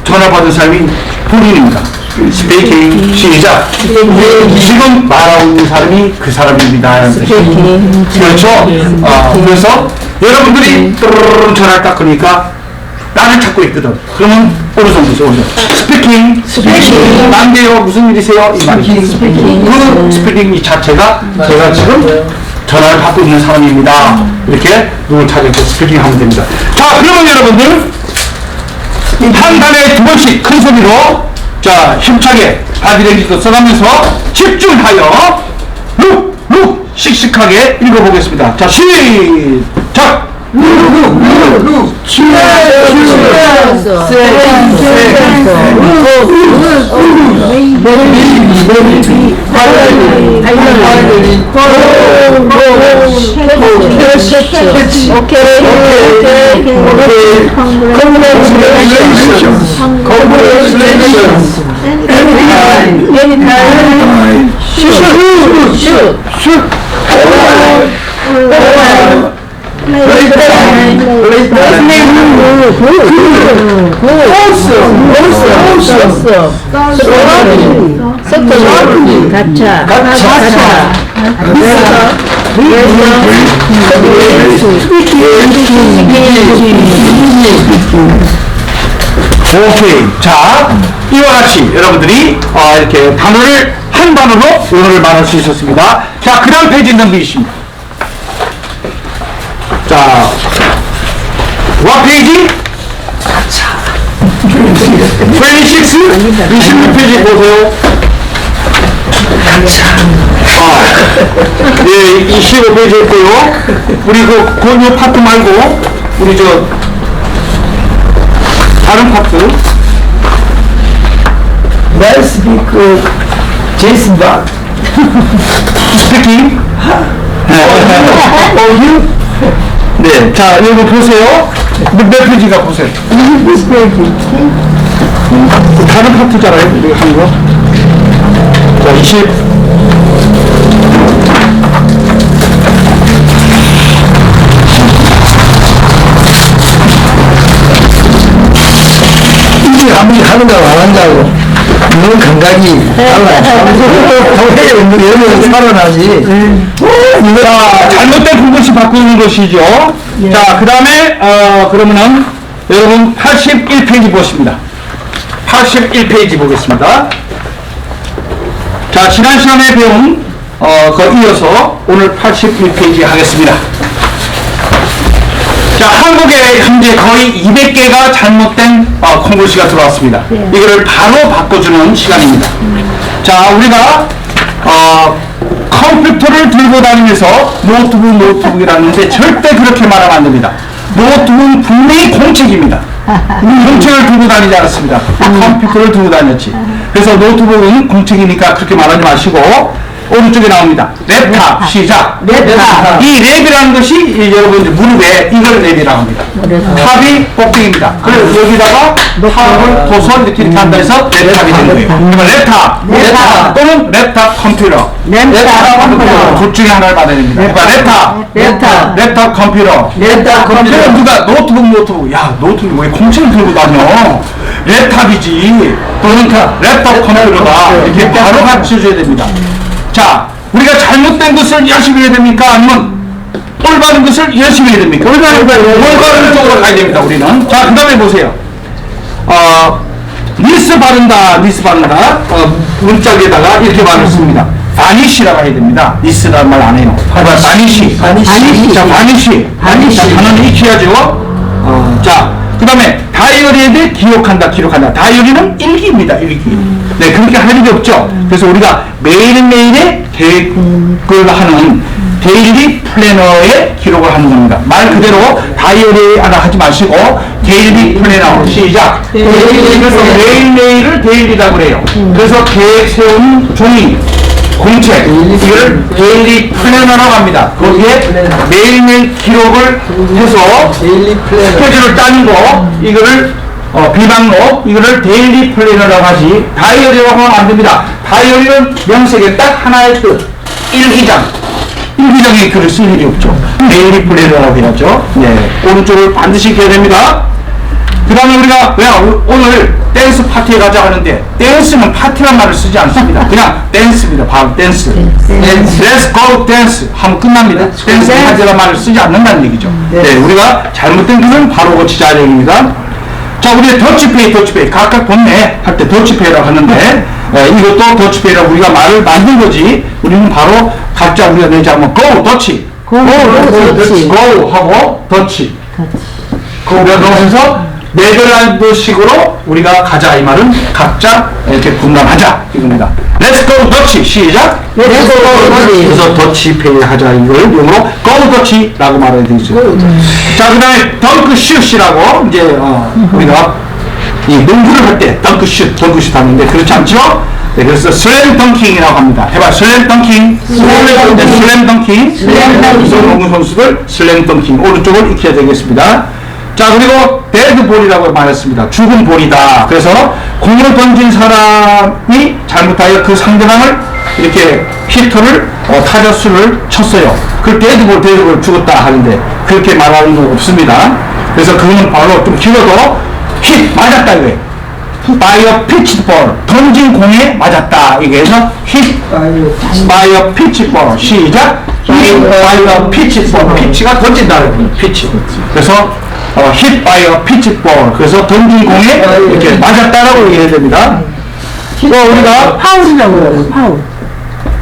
전화 받은 사람이 본인입니다. Speaking. 시작. 지금 말하고 있는 사람이 그 사람입니다. 그렇죠? 그래서 여러분들이 전화를 딱 거니까 나를 찾고 있거든. 그러면 오른손 보세요. 스피킹. 난데요. 무슨 일이세요? 이 말이죠. 그 스피킹 이 자체가 제가 지금 전화를 받고 있는 사람입니다. 이렇게 누굴 찾을 때 스피킹 하면 됩니다. 자, 그러면 여러분들 한 단에 두 번씩 큰 소리로 자, 힘차게 바디랭귀지도 써가면서 집중하여 룩 씩씩하게 읽어보겠습니다. 자, 시작! 오케이. 자, 이와 같이 여러분들이 이렇게 단어를 한 단어로 오늘을 말할 수 있었습니다. 자, 그 다음 페이지 넘기십니다. 자, 와 페이지? 26페이지 보세요. 네, 25페이지 있고요. 우리 그 파트 말고 우리 다른 파트. May I speak Jason Park? 스피킹. 네, 자, 여기 보세요. 몇 페이지가 보세요. 다른 파트잖아요, 우리가 한 거. 자, 20. 이게 아무리 하는다고 안 한다고 눈 감각이 달라요. 이러면 살아나지. 자, 잘못된 분것이 바꾸는 것이죠. 자, 그 다음에, 그러면은, 여러분 81페이지 보십니다. 81페이지 보겠습니다. 자, 지난 시간에 배운 거 이어서 오늘 81페이지 하겠습니다. 자, 한국에 현재 거의 200개가 잘못된 콩글씨가 들어왔습니다. 이거를 바로 바꿔주는 시간입니다. 자, 우리가 컴퓨터를 들고 다니면서 노트북이라는데 절대 그렇게 말하면 안 됩니다. 노트북은 분명히 공책입니다. 공책을 들고 다니지 않았습니다. 컴퓨터를 들고 다녔지. 그래서 노트북은 공책이니까 그렇게 말하지 마시고 오른쪽에 나옵니다. 랩탑 시작. 랩탑. 이 랩이라는 것이 여러분 이제 무릎에 이걸 랩이라고 합니다. 탑이 꼭대기입니다. 그래서 여기다가 탑을 둬서 이렇게 한다 해서 랩탑이 되는 거예요. 그러면 랩탑 또는 랩탑 컴퓨터. 랩탑 컴퓨터. 둘 중에 하나를 받아야 됩니다. 랩탑 컴퓨터. 그럼 누가 노트북 야 노트북 왜 공책을 들고 다녀? 랩탑이지 또는 랩탑 컴퓨터다 이렇게 바로 가르쳐줘야 됩니다. 자, 우리가 잘못된 것을 열심히 해야 됩니까? 아니면 올바른 것을 열심히 해야 됩니까? 올바른 쪽으로 가야 됩니다, 우리는. 자, 그 다음에 보세요. 니스 바른다. 문짝에다가 이렇게 말을 씁니다. 바니시라고 해야 됩니다. 니스라는 말 안 해요. 바니시. 자, 바니시. 자, 단어는 익혀야죠. 자, 그 다음에 다이어리에 대해 기록한다. 다이어리는 일기입니다, 일기. 네, 그렇게 할 일이 없죠. 그래서 우리가 매일매일의 계획을 하는 데일리 플래너에 기록을 하는 겁니다. 말 그대로 다이어리 하나 하지 마시고 데일리 플래너 시작. 그래서 매일매일을 데일리라고 그래요. 그래서 계획 세우는 종이 공책 이걸 데일리 플래너라고 합니다. 거기에 매일매일 기록을 해서 스케줄을 짜는 거 이거를 비방록 이거를 데일리 플래너라고 하지 다이어리라고 하면 안 됩니다. 다이어리는 명색에 딱 하나의 뜻 일기장에 글을 쓸 일이 없죠. 데일리 플래너라고 해야죠. 네, 오른쪽을 반드시 해야 됩니다. 그 다음에 우리가 오늘 댄스 파티에 가자 하는데 댄스는 파티란 말을 쓰지 않습니다. 그냥 댄스입니다. 바로 댄스. Let's go dance 하면 끝납니다. 댄스 파티란 말을 쓰지 않는다는 얘기죠. 네, 우리가 잘못된 것은 바로 고치자 얘기입니다. 자, 우리 더치페이 각각 본네 할 때 더치페이라고 하는데 이것도 더치페이라고 우리가 말을 만든 거지. 우리는 바로 각자 우리가 내자 하면 go 더치 go 하고 더치 그러면서 네덜란드식으로 우리가 가자 이 말은 각자 이렇게 분담하자 이겁니다. Let's go 더치 시작. Let's go 더치. 그래서 더치페이 하자 이걸 용어로 go 더치라고 말해야 되죠. 자, 그 다음에 덩크슛이라고 이제 우리가 이 농구를 할 때 덩크슛 하는데 그렇지 않죠? 네, 그래서 슬램 덩킹이라고 합니다. 해봐, 슬램 덩킹. 슬램 덩킹. 농구 선수들 슬램 덩킹. 오른쪽을 익혀야 되겠습니다. 자, 그리고 데드볼이라고 말했습니다. 죽은 볼이다. 그래서 공을 던진 사람이 잘못하여 그 상대방을 이렇게 히터를 타자수를 쳤어요. 그 데드볼 죽었다 하는데 그렇게 말하는 거 없습니다. 그래서 그거는 바로 좀 길어도 힛 맞았다 이거예요. by a pitched ball 던진 공에 맞았다. 이게 해서 hit by a pitched ball 시작. hit by a pitched ball 피치가 던진다는 거예요. 피치. 그래서 hit by a pitched ball 그래서 던진 공에 이렇게 맞았다라고 얘기해야 됩니다. 우리가 파울이라고 그래요. 파울.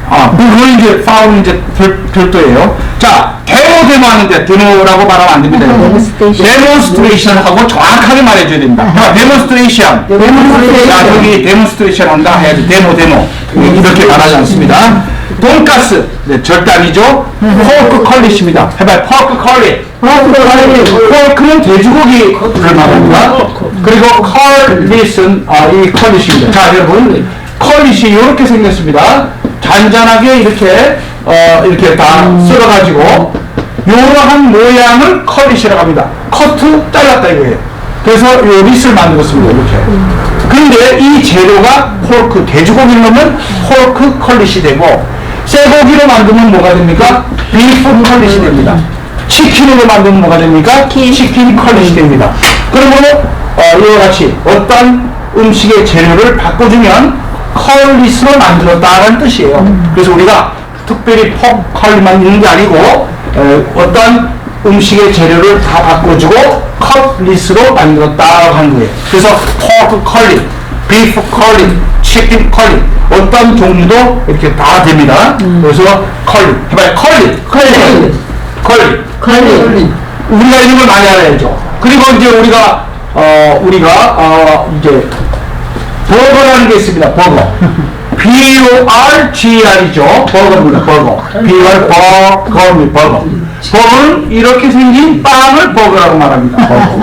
그건 이제 파울은 이제 별도예요. 자, 데모 하는데 데모라고 말하면 안 됩니다. 데몬스트레이션 하고 정확하게 말해줘야 됩니다. 데몬스트레이션. 자, 여기 데몬스트레이션 한다 해야지. 데모. 이렇게 말하지 않습니다. 돈가스. 네, 절대 아니죠. 포크 컬릿입니다. 해봐요. 포크 컬릿. 포크는 돼지고기를 말합니다. 그리고 컬릿은 이 컬릿입니다. 자, 여러분. 컬릿이 이렇게 생겼습니다. 잔잔하게 이렇게 다 썰어가지고 요러한 모양을 컬릿이라고 합니다. 커트 잘랐다 이거예요. 그래서 요 릿을 만들었습니다. 이렇게. 그런데 이 재료가 포크, 돼지고기를 넣으면 포크 컬릿이 되고 쇠고기로 만들면 뭐가 됩니까? 비프 컬릿이 됩니다. 치킨으로 만들면 뭐가 됩니까? 치킨 컬릿이 됩니다. 그러므로 이와 같이 어떤 음식의 재료를 바꿔주면 컬릿으로 만들었다는 뜻이에요. 그래서 우리가 특별히 컬릿만 있는 게 아니고 어떤 음식의 재료를 다 바꿔주고 컷리스로 만들었다고 하는 거예요. 그래서 포크 컬리, 비프 컬리, 치킨 컬리 어떤 종류도 이렇게 다 됩니다. 그래서 컬리 해봐요. 컬리 우리가 이런 걸 많이 알아야죠. 그리고 이제 우리가 이제 버거라는 게 있습니다. 버거. B-O-R-G-R이죠. 버거입니다. 버거. B-O-R 버거입니다. 버거. 버거는 이렇게 생긴 빵을 버거라고 말합니다. 버거.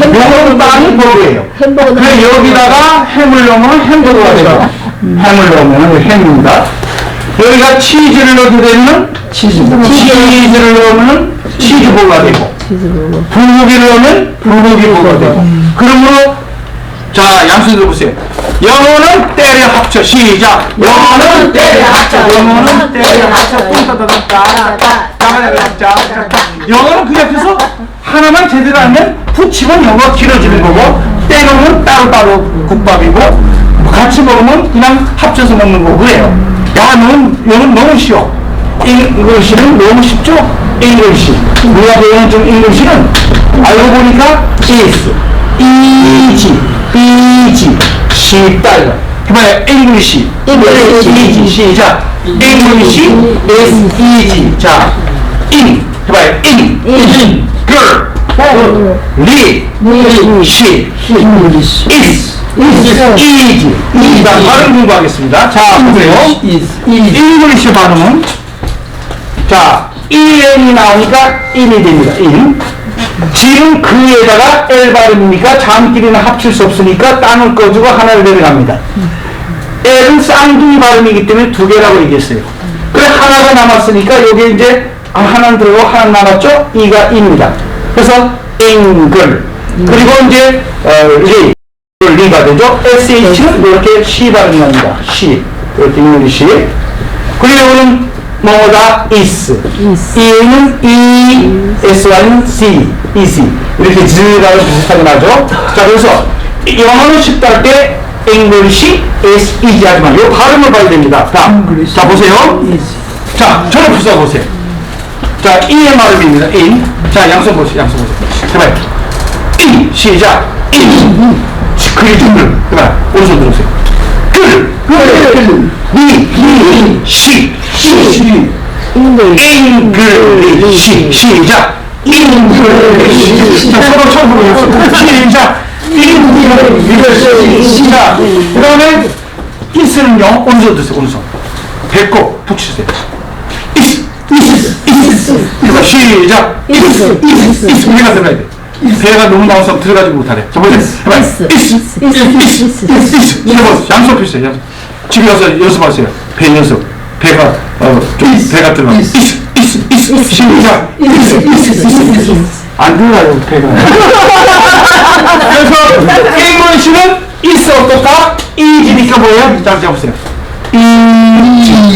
요거는 빵이 버거예요. 그래 여기다가 햄을 넣으면 햄버거가 되죠. 햄을 넣으면 햄입니다. 여기가 치즈를 넣게 되면 치즈를 넣으면 치즈버거가 되고 불고기를 넣으면 불고기버거가 되고 그러므로 자 양수 들어보세요. 영어는 때려 합쳐 시작. 영어는 때려 합쳐. 영어는 때려 합쳐. 영어는 그냥 그래서 하나만 제대로 하면 붙이면 영어가 길어지는 거고 때려면 따로따로 국밥이고 같이 먹으면 그냥 합쳐서 먹는 거고 그래요. 야 너는 너무 쉬워. 잉글리시는 너무 쉽죠? 잉글리시 우리가 배우는 좀 잉글리시는 알고 보니까 is, easy, 쉽다 이거 해봐요. 잉글리시 easy 시작. 잉글리시 is easy. 자 in 해봐요. in girl read she is easy. 발음 공부하겠습니다. 자 보세요. 잉글리시 발음은 자 en이 나오니까 in이 됩니다. in 지금 그에다가 L 발음이니까 장끼리는 합칠 수 없으니까 땅을 꺼주고 하나를 내려갑니다. L은 쌍둥이 발음이기 때문에 두 개라고 얘기했어요. 그래 하나가 남았으니까 여기 이제 하나는 들어가고 하나는 남았죠? 이가 입니다. 그래서 잉글 그리고 이제 리가 되죠? SH는 이렇게 C 발음이 납니다. C 이렇게 잉글리시 그리고 이거는 뭐다? is E는 E, S와는 C, easy 이렇게 Z가 비슷하게 나죠? 자 그래서 영어는 쉽다 할 때 English is easy 하지만 이 발음을 봐야 됩니다. 자 보세요. 자 저를 부숴 보세요. 자 E의 발음입니다. in 자 양손 보세요. 해봐요. in 시작. in 그리 글 해봐요. 오른손 들어보세요. 글 시 English 시작. English 자 서로 처음 부르겠습니다. 시작. English 시작. 그 다음에 is는요 오른손 드세요. 오른손 배꼽 붙이세요. is 그래서 시작. is 우리가 들어가야 돼. 배가 너무 나와서 들어가지 못하네. 자 보세요. is 양손 펴주세요. 양손. 집에 가서 연습하세요. 배 연습. 배가 좀 배가 들어가. 시작. 안 들어가요 배가. 그래서 잉글리시는 is 어떨까? easy니까 뭐예요? 자 보세요.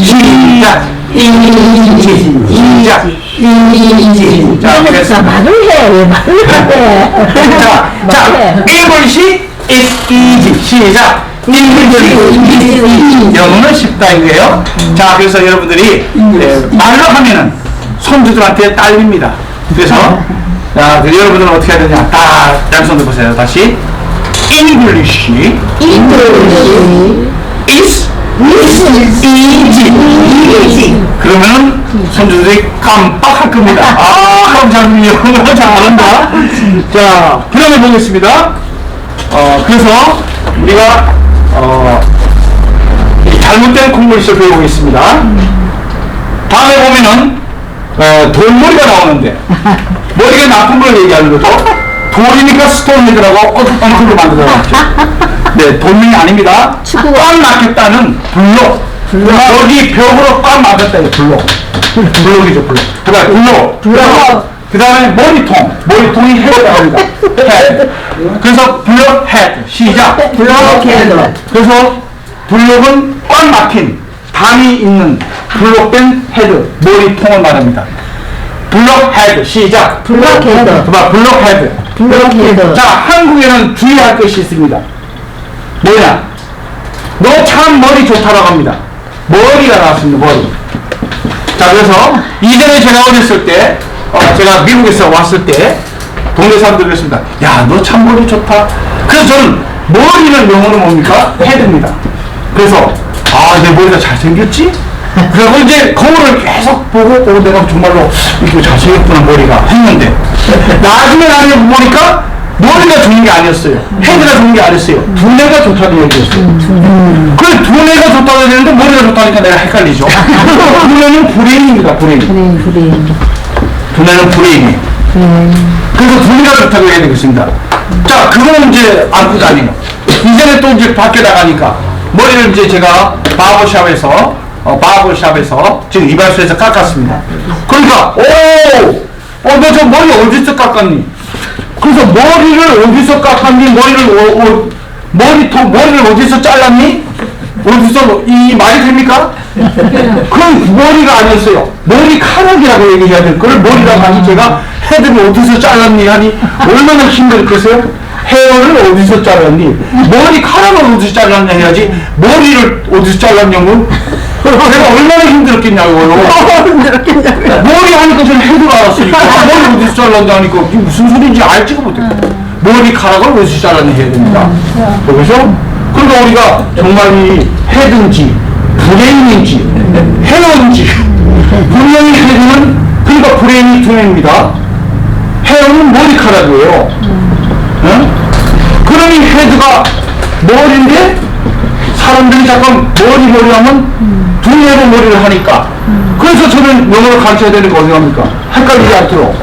시작. 시작. 자 그래서 말을 해, 왜 말을 해. 자 English is easy. 시작. 영어는 쉽다 이거예요. 자 그래서 여러분들이 말로 하면은 손주들한테 딸립니다. 그래서 자 여러분들은 어떻게 해야 되냐? 다 양손 들어보세요. 다시 English is easy. 그러면 손주들이 깜빡할 겁니다. 아 감사합니다. 영어를 잘한다. 자 그러면 보겠습니다. 그래서 우리가 잘못된 콩글리시를 배워보겠습니다. 다음에 보면은 돌머리가 나오는데 머리가 나쁜 걸 얘기하는 거죠. 돌이니까 스톤헤드라고 엉클로 만들어놨죠. 네, 돌멩이 아닙니다. 꽉 막혔다는 블록. 여기 벽으로 꽉 막혔다. 블록이죠. 블록. 그 다음에 머리통이 헤드가 됩니다. 헤드. 그래서 블록 헤드. 시작. 블록 헤드. 그래서 블록은 꽉 막힌 담이 있는 블록된 헤드, 머리통을 말합니다. 블록 헤드. 시작. 블록 헤드. 블록 헤드. 블록 헤드. 자, 한국에는 주의할 것이 있습니다. 뭐냐? 너 참 머리 좋다라고 합니다. 머리가 나왔습니다. 머리. 자, 그래서 이전에 제가 어렸을 때 제가 미국에서 왔을 때 동네 사람들 그랬습니다. 야, 너 참 머리 좋다. 그래서 저는 머리는 영어로 뭡니까? 헤드입니다. 그래서 아, 내 머리가 잘생겼지? 그리고 이제 거울을 계속 보고 내가 정말로 이렇게 잘생겼구나 머리가 했는데 나중에 나를 보니까 머리가 좋은 게 아니었어요. 헤드가 좋은 게 아니었어요. 두뇌가 좋다는 얘기였어요. 그래, 두뇌가 좋다고 해야 되는데 머리가 좋다니까 내가 헷갈리죠. 두뇌는 브레인입니다. 브레인. 두뇌는 브레인이에요. 그래서 두뇌가 좋다고 해야 되겠습니다. 자, 그거는 이제 안고 다니는. 이제는 또 이제 밖에 나가니까 머리를 이제 제가 바버샵에서 지금 이발소에서 깎았습니다. 그러니까 너 저 머리 어디서 깎았니? 그래서 머리를 어디서 깎았니? 머리를 어디서 잘랐니? 어디서 이 말이 됩니까? 그건 머리가 아니었어요. 머리카락이라고 얘기해야 될 걸 머리라고 하니 제가 헤드를 어디서 잘랐니 하니 얼마나 힘들겠어요? 헤어를 어디서 잘랐니? 머리카락을 어디서 잘랐냐 해야지 머리를 어디서 잘랐냐고? 내가 얼마나 힘들었겠냐고요. 머리 하니까 저는 헤드가 알았으니까 머리 어디서 잘랐냐 하니까 이게 무슨 소리인지 알지가 못해요. 머리카락을 어디서 잘랐냐 해야 됩니다. 그래서 그러니까 우리가 정말 이 헤드인지 브레인인지 헤어인지 분명히 헤드는 그러니까 브레인이 두뇌입니다. 헤어는 머리카락이에요. 응? 그러니 헤드가 머리인데 사람들이 잠깐 머리 하면 두뇌로 머리를 하니까 그래서 저는 영어를 가르쳐야 되는 거 어디 갑니까? 헷갈리지 않도록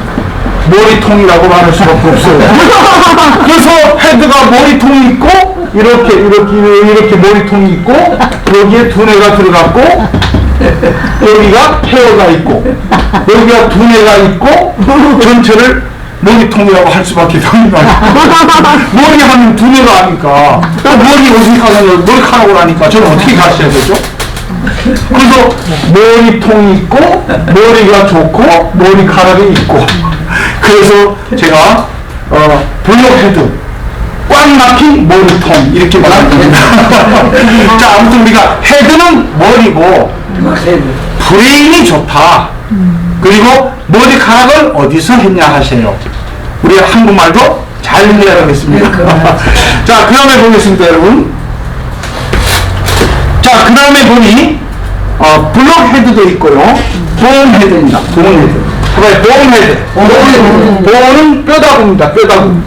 머리통이라고 말할 수밖에 없어요. 그래서 헤드가 머리통이 있고 이렇게 머리통이 있고 여기에 두뇌가 들어갔고 여기가 헤어가 있고 여기가 두뇌가 있고 전체를 머리통이라고 할 수밖에 없습니다. 머리 하면 두뇌가 아니까 머리 어디 가서 머리카락을 하니까 저는 어떻게 가르쳐야 되죠? 그래서 머리통이 있고 머리가 좋고 머리카락이 있고 그래서 제가 블록헤드 꽉 막힌 머리통 이렇게 말합니다. 자, 아무튼 우리가 헤드는 머리고 브레인이 좋다. 그리고 머리카락을 어디서 했냐 하세요. 우리 한국말도 잘 이해하겠습니다. 자, 그 다음에 보겠습니다, 여러분. 자, 그 다음에 보니 블록헤드도 있고요. 보온헤드입니다. 보온헤드. 보온은 뼈다구입니다. 뼈다구.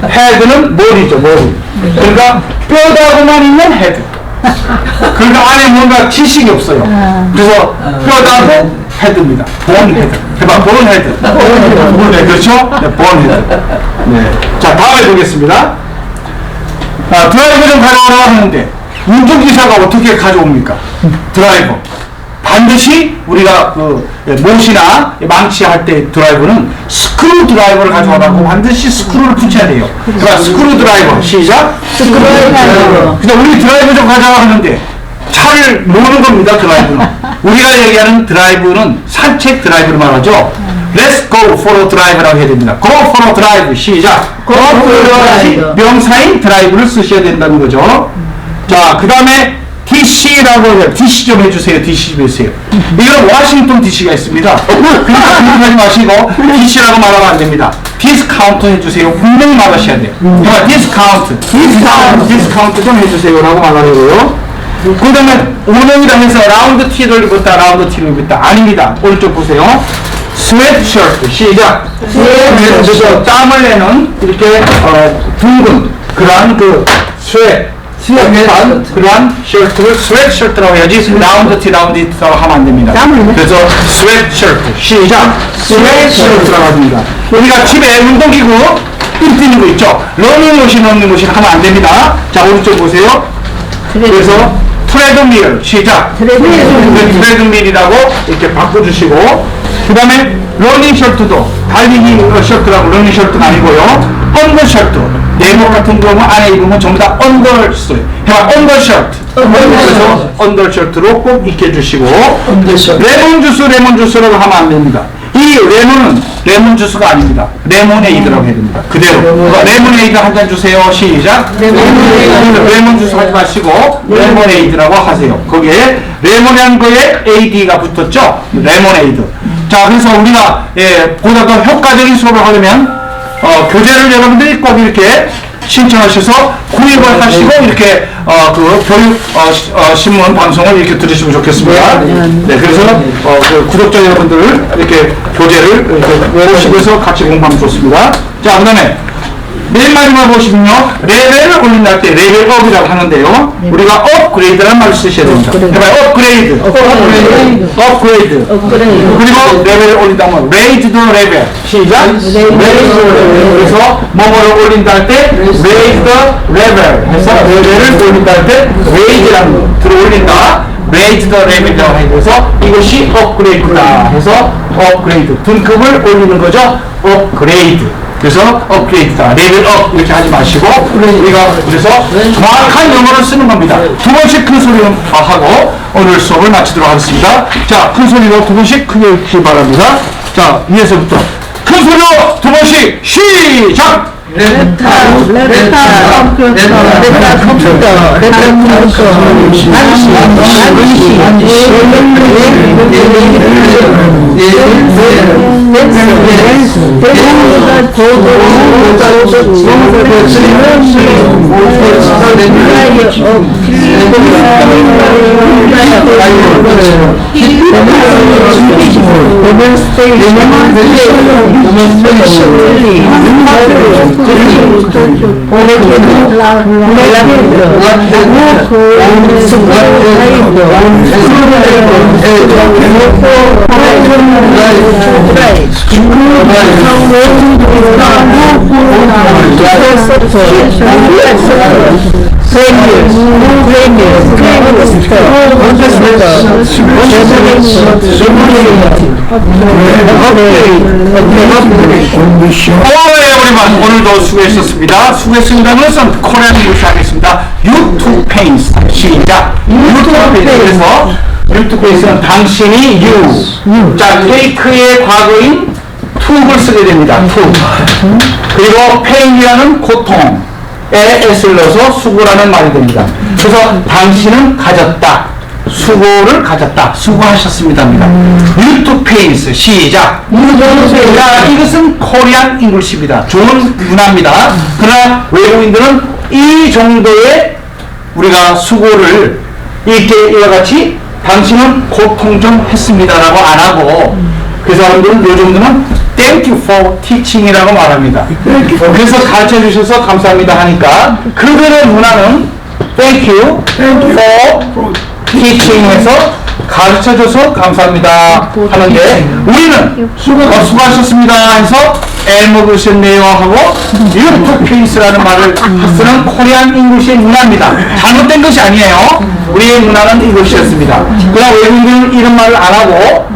헤드는 머리죠, 머리. 그러니까 뼈다구만 있는 헤드. 그러니까 안에 뭔가 지식이 없어요. 그래서 뼈다구 헤드입니다. 보온헤드. 해봐, 보온헤드. 네, 그렇죠? 네, 보온헤드. 네. 자, 다음에 보겠습니다. 드라이버 좀 가져오라고 하는데 운전기사가 어떻게 가져옵니까? 드라이버. 반드시 우리가 못이나 망치할 때 드라이버는 스크루 드라이버를 가져오라고 반드시 스크루를 붙여야 돼요. 그러니까 스크루 드라이버. 시작. 스크루 드라이버. 그러니까 우리 드라이버 좀 가져와 하는데 차를 모으는 겁니다. 드라이브는. 우리가 얘기하는 드라이브는 산책 드라이브를 말하죠. Let's go for a drive라고 해야 됩니다. Go for a drive. 시작. Go for a drive. 명사인 드라이브를 쓰셔야 된다는 거죠. 자, 그 다음에 DC라고 해요. DC 좀 해주세요. DC 좀 해주세요. 이건 워싱턴 DC가 있습니다. 그러니까 그렇게 하지 마시고 DC라고 말하면 안 됩니다. 디스카운트 해주세요. 분명히 말하셔야 돼요. 그러니까 디스카운트 좀 해주세요. 라고 말하려고요. 그 다음에 운영이라 해서 라운드 T를 입었다, 라운드 T를 입었다. 아닙니다. 오른쪽 보세요. 스웨트셔츠. 시작. 스웨트셔츠. 땀을 내는 이렇게 둥근 그러한 그러한 셔츠를 스웨트셔츠라고 해야지 라운드 T라고 하면 안 됩니다. 그래서 스웨트셔츠. 시작. 스웨트셔츠라고 합니다. 우리가 집에 운동기구 뛰는 거 있죠? 러닝머신 하면 안 됩니다. 자, 오른쪽 보세요. 그래서 트레드밀. 시작. 트레드밀이라고 이렇게 바꿔주시고 그 다음에 러닝 셔츠도 달리기 셔츠라고 러닝 셔츠가 아니고요. 언더셔츠. 네모 같은 경우 안에 입으면 전부 다 언더셔츠. 해봐, 언더셔츠. 그래서 언더셔츠로 꼭 입혀주시고 레몬주스라고 하면 안 됩니다. 이 레몬은 레몬주스가 아닙니다. 레모네이드라고 해야 됩니다. 그대로. 레모네이드 한 잔 주세요. 시작. 레몬주스 하지 마시고 레모네이드라고 하세요. 거기에 레몬이라는 거에 AD가 붙었죠. 레모네이드. 자, 그래서 우리가 보다 더 효과적인 수업을 하려면 교재를 여러분들이 꼭 이렇게 신청하셔서 구입을 하시고 이렇게 그 교육 신문 방송을 이렇게 들으시면 좋겠습니다. 네, 그래서 그 구독자 여러분들 이렇게 교재를 이렇게 보시고 해서 같이 공부하면 좋습니다. 자, 그다음에 맨 마지막 보시면요, 레벨을 올린다 할 때 레벨업이라고 하는데요, 우리가 업그레이드라는 말을 쓰셔야 됩니다. 해봐요. 업그레이드. 업그레이드. 그리고 레벨을 올린다 하면 raise the level. 시작. raise the level. 그래서 뭐뭐를 올린다 할 때 raise the level 해서 레벨을 올린다 할 때 raise라는 거 들어 올린다. raise the level이라고 해서 이것이 업그레이드다 해서 업그레이드 등급을 올리는 거죠. 업그레이드. 그래서 업그레이드다, 레벨업 이렇게 하지 마시고 우리가 그래서 정확한 영어를 쓰는 겁니다. 두 번씩 큰 소리로 하고 오늘 수업을 마치도록 하겠습니다. 자, 큰 소리로 두 번씩 크게 읽기 바랍니다. 자, 위에서부터 큰 소리로 두 번씩 시작! 레타 컴퓨터 everyone, 오늘도 수고했었습니다. 수고했습니다는 것은 코리안 잉글리시 하겠습니다. You took pains. 시작. You took pains. 그래서 you took pains는 당신이 you. 자, take의 과거인 took을 쓰게 됩니다. took. 그리고 pain이라는 고통에 s를 넣어서 수고라는 말이 됩니다. 그래서 당신은 가졌다. 수고를 가졌다. 수고하셨습니다입니다. You took pains. 시작. 자, 이것은 코리안 잉글리시입니다. 좋은 문화입니다. 그러나 외국인들은 이 정도의 우리가 수고를 이렇게 이와 같이 당신은 고통 좀 했습니다라고 안 하고 그 사람들은 요 정도는 Thank you for teaching이라고 말합니다. 그래서 가르쳐 주셔서 감사합니다 하니까 그들의 문화는 Thank you for teaching에서 가르쳐줘서 감사합니다 하는데 우리는 수고하셨습니다 해서 먹으셨네요 하고 You took pains라는 말을 쓰는 코리안 잉글리시의 문화입니다. 잘못된 것이 아니에요. 우리의 문화는 이것이었습니다. 그러나 외국인은 이런 말을 안 하고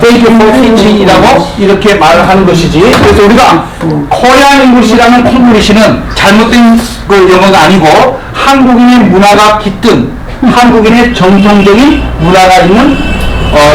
Thank you for teaching이라고 이렇게 말을 하는 것이지. 그래서 우리가 코리안 잉글리시라는 잉글리시는 잘못된 그 영어가 아니고 한국인의 문화가 깃든 한국인의 정통적인 문화가 있는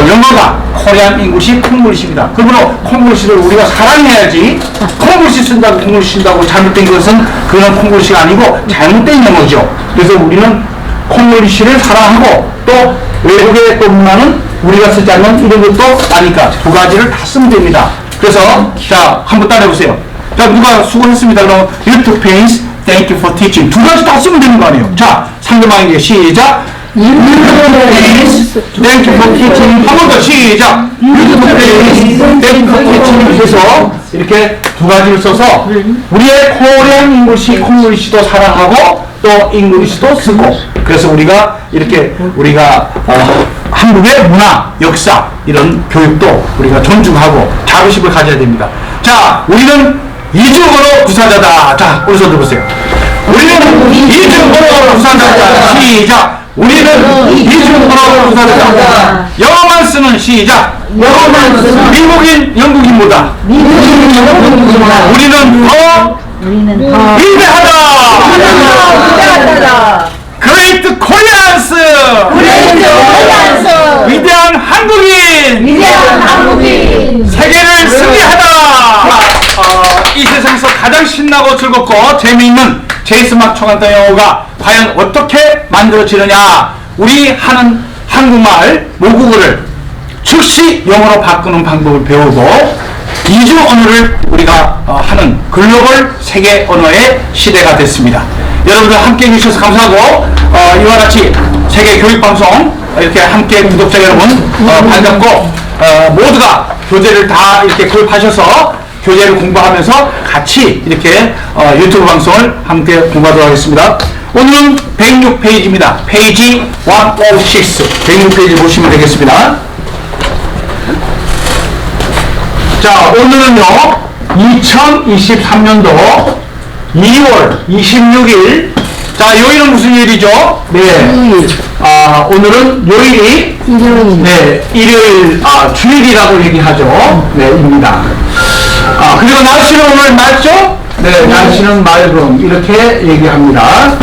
영어가 코리안 잉글리시 콩글리시입니다. 그러므로 콩글리시를 우리가 사랑해야지 콩글리시 쓴다고 콩글리시 쓴다고 잘못된 것은 그런 콩글리시가 아니고 잘못된 영어죠. 그래서 우리는 콩글리시를 사랑하고 또 외국의 또 문화는 우리가 쓰지 않는 이런 것도 아니까 두 가지를 다 쓰면 됩니다. 그래서 자, 한번 따라해보세요. 자, 누가 수고했습니다. 그럼 You took pains, thank you for teaching. 두 가지 다 쓰면 되는 거 아니에요. 자, 상대방에게 시작. You took pains, thank you for teaching. 한 번 더 시작. You took pains, thank you for teaching. 해서 이렇게 두 가지를 써서 우리의 코리안 잉글리시, 콩글리시도 사랑하고 또 잉글리시도 쓰고 그래서 우리가 이렇게 우리가 한국의 문화, 역사 이런 교육도 우리가 존중하고 자부심을 가져야 됩니다. 자, 우리는 이중어로 구사자다. 자, 우리 손 들어보세요. 우리는 이중어로 구사자다. 시작. 우리는 이중어로 구사자다. 영어만 쓰는 시작. 영어만 쓰는 미국인, 영국인보다 우리는 더 위대하다. Great Koreans. 위대한 한국인. 세계를 승리하다. 이 세상에서 가장 신나고 즐겁고 재미있는 제이스막 총한다 영어가 과연 어떻게 만들어지느냐. 우리 하는 한국말 모국어를 즉시 영어로 바꾸는 방법을 배우고 이주 언어를 우리가 하는 글로벌 세계 언어의 시대가 됐습니다. 여러분들 함께 해주셔서 감사하고 이와 같이 세계 교육방송 이렇게 함께 구독자 여러분 반갑고 모두가 교재를 다 이렇게 구입하셔서 교재를 공부하면서 같이 이렇게 유튜브 방송을 함께 공부하도록 하겠습니다. 오늘은 106페이지입니다. 페이지 106. 106페이지 보시면 되겠습니다. 자, 오늘은요, 2023년도 2월 26일. 자, 요일은 무슨 요일이죠? 네. 일요일. 오늘은 요일이, 일요일. 네, 일요일, 주일이라고 얘기하죠. 네, 입니다. 그리고 날씨는 오늘 맑죠? 네, 날씨는 맑음. 이렇게 얘기합니다.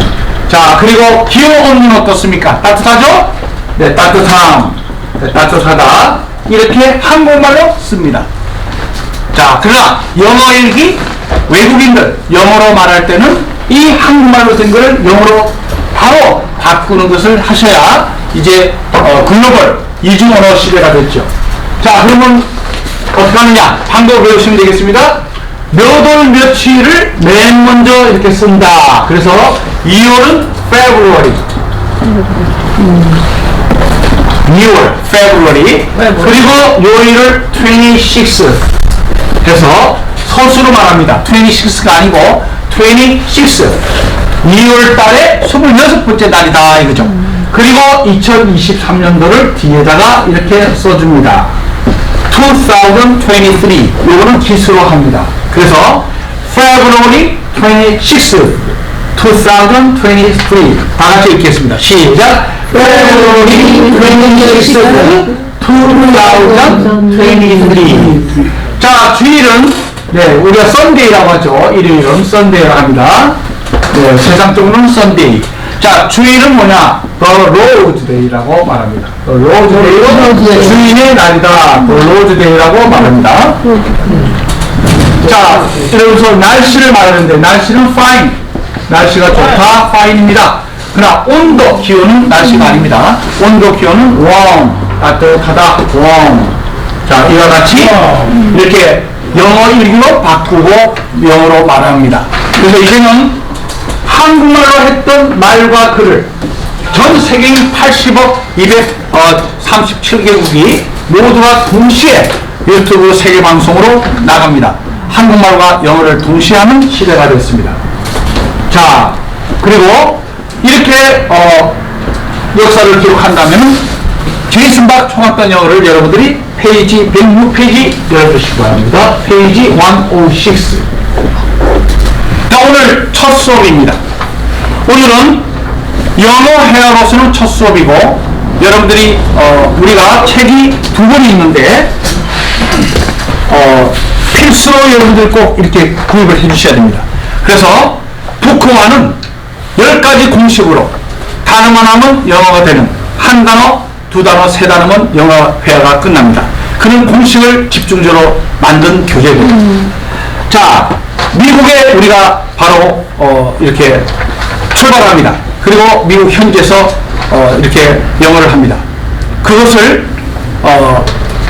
자, 그리고 기온 온도는 어떻습니까? 따뜻하죠? 네, 따뜻함. 네, 따뜻하다. 이렇게 한국말로 씁니다. 자, 그러나 영어 일기 외국인들 영어로 말할 때는 이 한국말로 된 것을 영어로 바로 바꾸는 것을 하셔야 이제 글로벌 이중 언어 시대가 됐죠. 자, 그러면 어떻게 하느냐? 방법을 배우시면 되겠습니다. 몇 월 며칠을 맨 먼저 이렇게 쓴다. 그래서 2월은 February. 2월 February. 그리고 요일을 26 해서 서수로 말합니다. 26가 아니고 26. 2월 달에 26번째 날이다 이거죠. 그리고 2023년도를 뒤에다가 이렇게 써줍니다. 2023. 요거는 기수로 합니다. 그래서 February 26, 2023. 다 같이 읽겠습니다. 시작. February 26, 2023. 자, 주일은 네, 우리가 썬데이라고 하죠. 일요일은 썬데이라고 합니다. 네, 세상적으로는 썬데이. 자, 주일은 뭐냐? The Lord's Day라고 말합니다. The Lord's Day는 주인의 날이다. The Lord's Day라고 말합니다. 자, 이러면서 날씨를 말하는데 날씨는 fine. 날씨가 좋다, fine입니다. 그러나 온도, 기온은 날씨가 아닙니다. 온도, 기온은 warm. 따뜻하다, warm. 자, 이와 같이 이렇게 영어 일기로 바꾸고 영어로 말합니다. 그래서 이제는 한국말로 했던 말과 글을 전 세계인 80억 237개국이 모두가 동시에 유튜브 세계방송으로 나갑니다. 한국말과 영어를 동시에 하는 시대가 됐습니다. 자, 그리고 이렇게 역사를 기록한다면 제이슨 박 총학단 영어를 여러분들이 페이지 106페이지 열어주시기 바랍니다. 페이지 106. 자, 오늘 첫 수업입니다. 오늘은 영어 회화로서는 첫 수업이고 여러분들이 우리가 책이 두 권이 있는데 필수로 여러분들 꼭 이렇게 구입을 해 주셔야 됩니다. 그래서 북크와는 10가지 공식으로 단어만 하면 영어가 되는 한 단어, 두 단어, 세 단어면 영어 회화가 끝납니다. 그런 공식을 집중적으로 만든 교재입니다. 자, 미국에 우리가 바로 이렇게 출발합니다. 그리고 미국 현지에서 이렇게 영어를 합니다. 그것을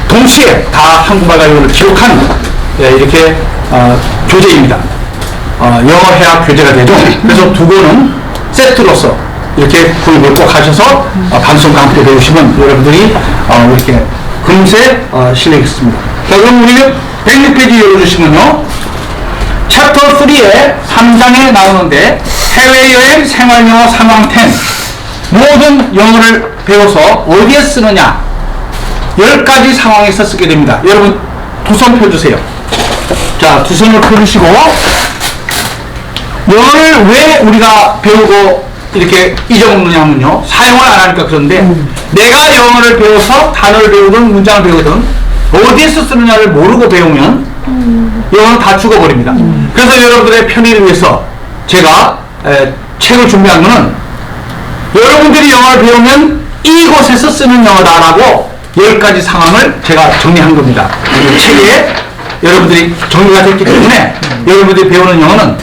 동시에 다 한국말과 영어를 기록한 이렇게 교재입니다. 영어 회화 교재가 되죠. 그래서 두 권은 세트로서 이렇게 구입을 꼭 하셔서 방송과 함께 배우시면 여러분들이 이렇게 금세 실력있습니다. 자, 그럼 우리는 106페이지 열어주시면요. 챕터 3의 3장에 나오는데 해외여행 생활영어 상황 10 모든 영어를 배워서 어디에 쓰느냐 10가지 상황에서 쓰게 됩니다. 여러분 두 손 펴주세요. 자, 두 손을 펴주시고 영어를 왜 우리가 배우고 이렇게 잊어먹느냐 하면요, 사용을 안 하니까. 그런데 내가 영어를 배워서 단어를 배우든 문장을 배우든 어디에서 쓰느냐를 모르고 배우면 영어는 다 죽어버립니다. 그래서 여러분들의 편의를 위해서 제가 책을 준비한 거는 여러분들이 영어를 배우면 이곳에서 쓰는 영어다라고 10가지 상황을 제가 정리한 겁니다. 이 책에 여러분들이 정리가 됐기 때문에 여러분들이 배우는 영어는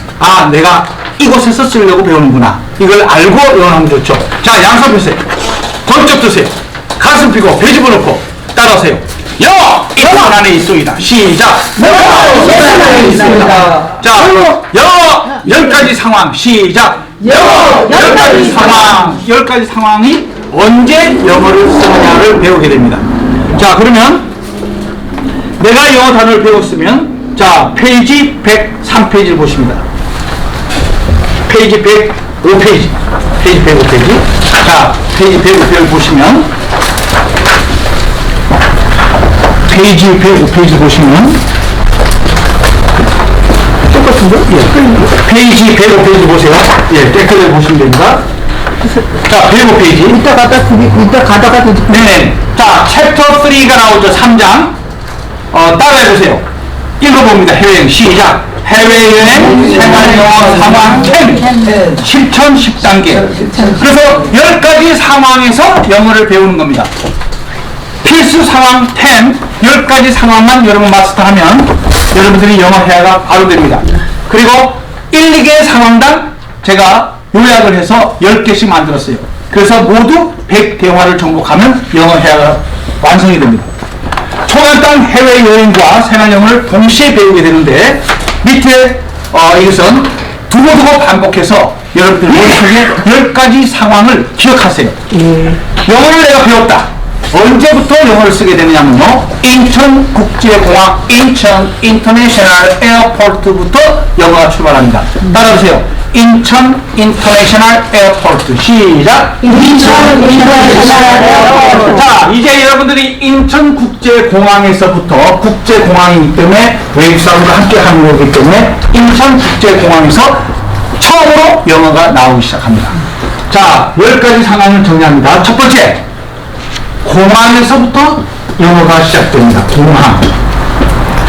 내가 이곳에서 쓰려고 배우는구나. 이걸 알고 영어하면 좋죠. 자, 양손 펴세요. 번쩍 드세요. 가슴 펴고 배 집어넣고 따라하세요. 영어 이선 안에 있습니다. 시작. 자, 영어 10가지 상황. 시작. 영어 10가지 상황. 10가지 상황이 언제 영어를 쓰느냐를 배우게 됩니다. 자, 그러면 내가 영어 단어를 배웠으면 자, 페이지 103페이지를 보십니다. 페이지 105페이지. 페이지 105페이지. 자, 페이지 105페이지를 보시면 페이지 105페이지 보시면 똑같은데? 예. 페이지 105페이지 보세요. 예, 댓글을 보시면 됩니다. 자, 105페이지. 이따 가다가 네네. 자, 챕터 3가 나오죠. 3장. 따라해보세요. 읽어봅니다. 해외여행. 시작. 해외여행 생활영어 상황 10. 실천 10단계. 그래서 10가지 상황에서 영어를 배우는 겁니다. 필수 상황 10. 10가지 상황만 여러분 마스터하면 여러분들이 영어 회화가 바로 됩니다. 그리고 1, 2개 상황당 제가 요약을 해서 10개씩 만들었어요. 그래서 모두 100대화를 정복하면 영어 회화가 완성이 됩니다. 초간단 해외여행과 생활영어를 동시에 배우게 되는데 밑에 이것은 두고두고 반복해서 여러분들 머릿속에 10가지 상황을 기억하세요. 영어를 내가 배웠다. 언제부터 영어를 쓰게 되느냐면요. 인천국제공항, 인천 인터내셔널 에어포트부터 영어가 출발합니다. 따라오세요. 인천 인터내셔널 에어포트. 시작. 인천 인터내셔널 에어포트. 자, 이제 여러분들이 인천국제공항에서부터 국제공항이기 때문에 외국 사람과 함께 하는 거기 때문에 인천국제공항에서 처음으로 영어가 나오기 시작합니다. 자, 10가지 상황을 정리합니다. 첫 번째, 공항에서부터 영어가 시작됩니다. 공항.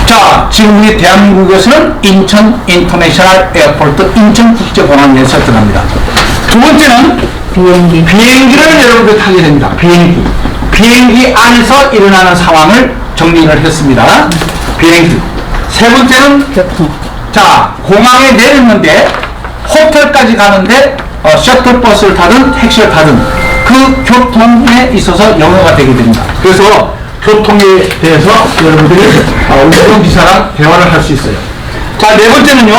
자, 지금 우리 대한민국에서는 인천 인터내셔널 에어포트 인천국제공항에서 들어갑니다. 두 번째는 비행기를 여러분들 타게 됩니다. 비행기 안에서 일어나는 상황을 정리를 했습니다. 비행기. 세 번째는 자, 공항에 내렸는데 호텔까지 가는데 셔틀버스를 타든 택시를 타든 그 교통에 있어서 영어가 되게 됩니다. 그래서 교통에 대해서 여러분들이 운전기사랑 대화를 할 수 있어요. 자, 네 번째는요.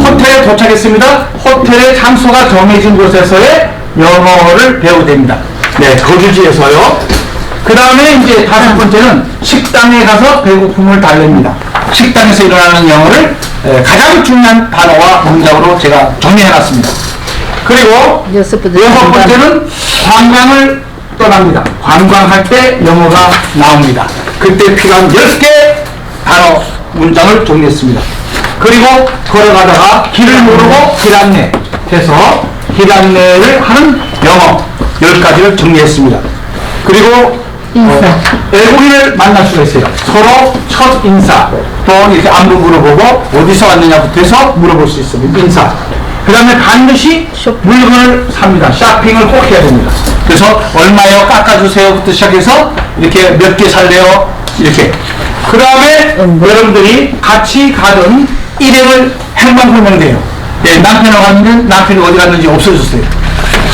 호텔에 도착했습니다. 호텔의 장소가 정해진 곳에서의 영어를 배우게 됩니다. 네, 거주지에서요. 그 다음에 이제 다섯 번째는 식당에 가서 배고픔을 달랩니다. 식당에서 일어나는 영어를 가장 중요한 단어와 문장으로 제가 정리해놨습니다. 그리고 여섯 번째는 관광을 떠납니다. 관광할 때 영어가 나옵니다. 그때 필요한 10개 단어 문장을 정리했습니다. 그리고 걸어가다가 길을 모르고 길 안내 해서 길 안내를 하는 영어 10가지를 정리했습니다. 그리고 외국인을 만날 수가 있어요. 서로 첫 인사, 또 이렇게 안부 물어보고 어디서 왔느냐부터 해서 물어볼 수 있습니다. 인사. 그 다음에 반드시 물건을 삽니다. 쇼핑을 꼭 해야 됩니다. 그래서 얼마요? 깎아주세요부터 시작해서 이렇게 몇 개 살래요? 이렇게. 그 다음에 여러분들이 같이 가던 일행을 행방 설명돼요. 예, 남편하고 갔는데 남편이 어디 갔는지 없어졌어요.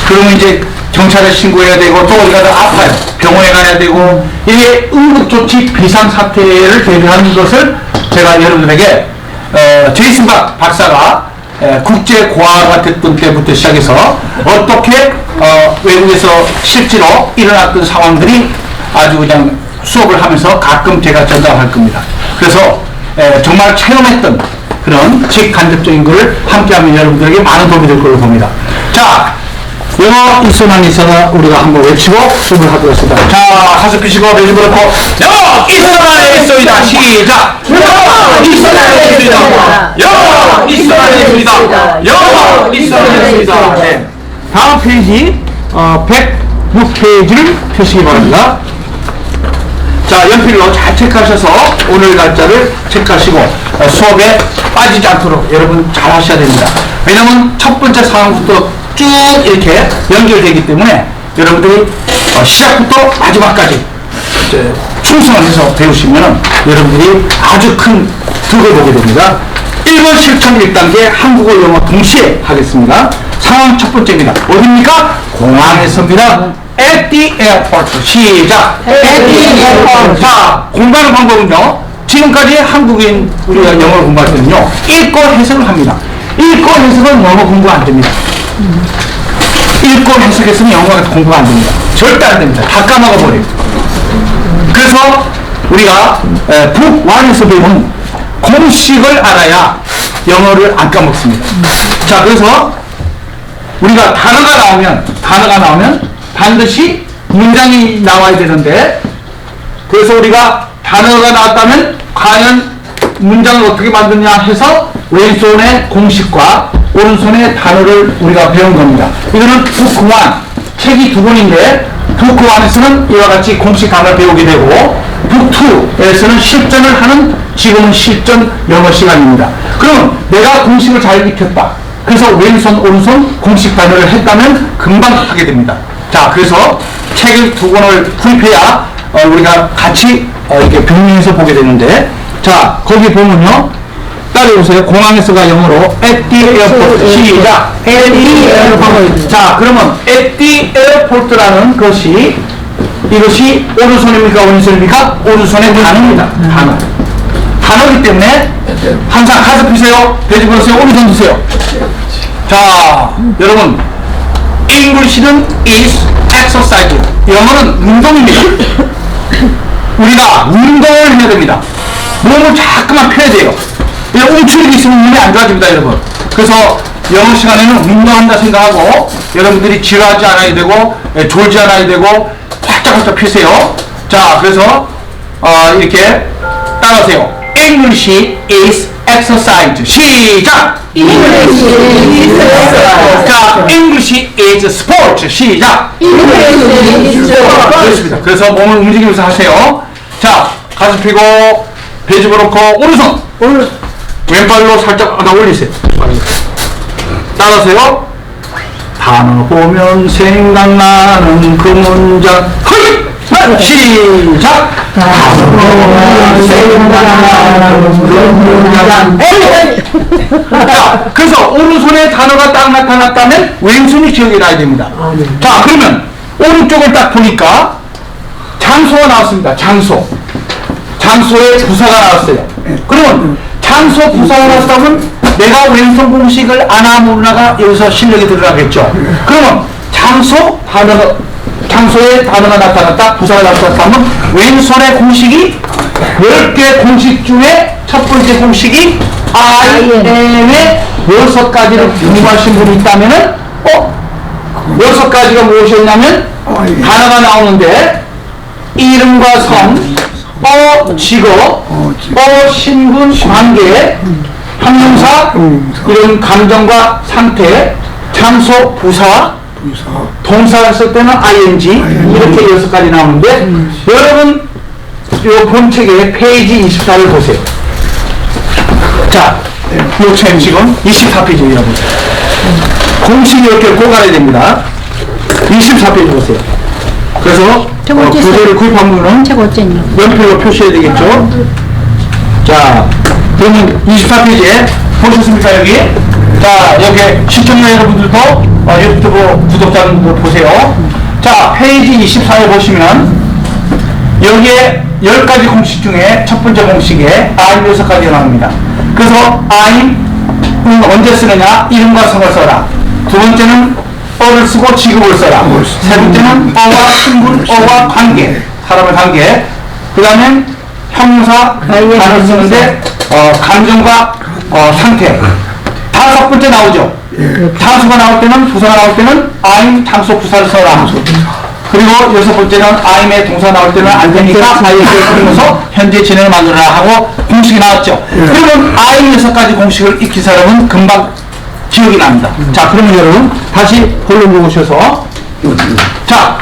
그러면 이제 경찰에 신고해야 되고 또 어디 가다 아파요. 병원에 가야 되고 이게 응급조치 비상사태를 대비하는 것을 제가 여러분들에게 제이슨 박사가 국제고아가 됐던 때부터 시작해서 어떻게 외국에서 실제로 일어났던 상황들이 아주 그냥 수업을 하면서 가끔 제가 전달할 겁니다. 그래서 정말 체험했던 그런 직간접적인 것을 함께하면 여러분들에게 많은 도움이 될 걸로 봅니다. 자, 영어 일선안에 있어서 우리가 한번 외치고 수업을 하도록 하겠습니다. 자, 가슴 펴시고 배를 그렇고 영어 일선안에 있습니다. 시작! 영어 일선안에 있습니다. 영어 일선안에 있습니다. 영어 일선안에 있습니다. 네. 다음 페이지 106페이지를 펴시기 바랍니다. 자, 연필로 잘 체크하셔서 오늘 날짜를 체크하시고 수업에 빠지지 않도록 여러분 잘 하셔야 됩니다. 왜냐면 첫 번째 상황부터 쭉 이렇게 연결되기 때문에 여러분들이 시작부터 마지막까지 충성을 해서 배우시면 여러분들이 아주 큰 득을 보게 됩니다. 1번 실천 1단계 한국어 영어 동시에 하겠습니다. 상황 첫 번째입니다. 어디입니까? 공항에서입니다. at the airport. 시작. At the airport. 자, 공부하는 방법은요. 지금까지 한국인 우리가 영어를 공부할 때는요. 읽고 해석을 합니다. 읽고 해석은 영어 공부 안 됩니다. 읽고 해석해서는 영어가 공부가 안 됩니다. 절대 안 됩니다. 다 까먹어 버려요. 그래서 우리가 북 1에서 배운 공식을 알아야 영어를 안 까먹습니다. 자, 그래서 우리가 단어가 나오면 반드시 문장이 나와야 되는데, 그래서 우리가 단어가 나왔다면 과연 문장을 어떻게 만드냐 해서 왼손의 공식과 오른손의 단어를 우리가 배운 겁니다. 이거는 북 1, 책이 2권인데 북 1에서는 이와 같이 공식 단어를 배우게 되고, 북 2에서는 실전을 하는 지금은 실전 영어 시간입니다. 그럼 내가 공식을 잘 익혔다. 그래서 왼손 오른손 공식 단어를 했다면 금방 하게 됩니다. 자, 그래서 책을 2권을 구입해야 우리가 같이 이렇게 병행해서 보게 되는데, 자, 거기 보면요. 따라오세요. 공항에서가 영어로 at the airport. 시작. at the airport. 자, 그러면 at the airport라는 것이, 이것이 오른손입니까 왼손입니까? 오른손의 단어입니다. 단어이기 때문에 항상 가슴 피세요. 돼지 걸으세요. 오른손 드세요. 자, 여러분, English는 is exercise. 영어는 운동입니다. 우리가 운동을 해야 됩니다. 몸을 자꾸만 펴야 돼요. 움츠리기 있으면 몸이 안 좋아집니다, 여러분. 그래서 영어 시간에는 운동한다 생각하고 여러분들이 지루하지 않아야 되고 졸지 않아야 되고 활짝활짝 피세요. 자, 그래서 이렇게 따라하세요. English is exercise. 시작! English is exercise. 자, English is sport. 시작! English is sport. 그렇습니다. 그래서 몸을 움직이면서 하세요. 자, 가슴 펴고 배 집어넣고 오른손 왼발로 살짝 올리세요. 따라하세요. 단어 보면 생각나는 그 문장. 시작. 단어 보면 생각나는 그 문장. 자, 그래서 오른손에 단어가 딱 나타났다면 왼손이 기억이 나야 됩니다. 자, 그러면 오른쪽을 딱 보니까 장소가 나왔습니다. 장소에 부사가 나왔어요. 그러면 장소 부사가 나왔다면 내가 왼손 공식을 아나 모르나가 여기서 실력이 들어가겠죠. 그러면 장소에 단어가 나타났다, 부사가 나타났다면 왼손의 공식이 10개 공식 중에 첫 번째 공식이 I am의 6가지를 공부하신 분이 있다면은 6가지가 무엇이었냐면 단어가 나오는데 이름과 성, 직업, 신분, 관계, 형용사, 이런 감정과 상태, 장소, 부사, 동사를 쓸 때는 ing, 이렇게 6가지 나오는데 여러분 요 본책의 페이지 24를 보세요. 자, 요 책 지금 24페이지라고 보세요. 공식이 이렇게 고갈해야 됩니다. 24페이지 보세요. 그래서 부제를 구입한 분은 연필로 표시해야 되겠죠. 자, 그러면 24페이지에 보셨습니까, 여기? 자, 여기 시청자 여러분들도 유튜브 구독자분들 보세요. 자, 페이지 24에 보시면 여기에 10가지 공식 중에 첫 번째 공식에 I'm 6가지가 나옵니다. 그래서 I'는 언제 쓰느냐? 이름과 성을 써라. 두 번째는 어를 쓰고 직업을 써라. 세 번째는 어와 신분, 어와 관계, 사람의 관계. 그 다음에 형용사 단어를 쓰는데 감정과 상태. 5번째 나오죠. 장소가 나올 때는, 부사가 나올 때는 I'm 장소 부사를 써라. 그리고 6번째는 I'의 동사 나올 때는 안 되니까 IS를 쓰면서 현재 진행을 만들어라 하고 공식이 나왔죠. 그러면 I 6가지 공식을 익힌 사람은 금방 기억이 납니다. 자, 그러면 여러분 다시 본론 보셔서 자,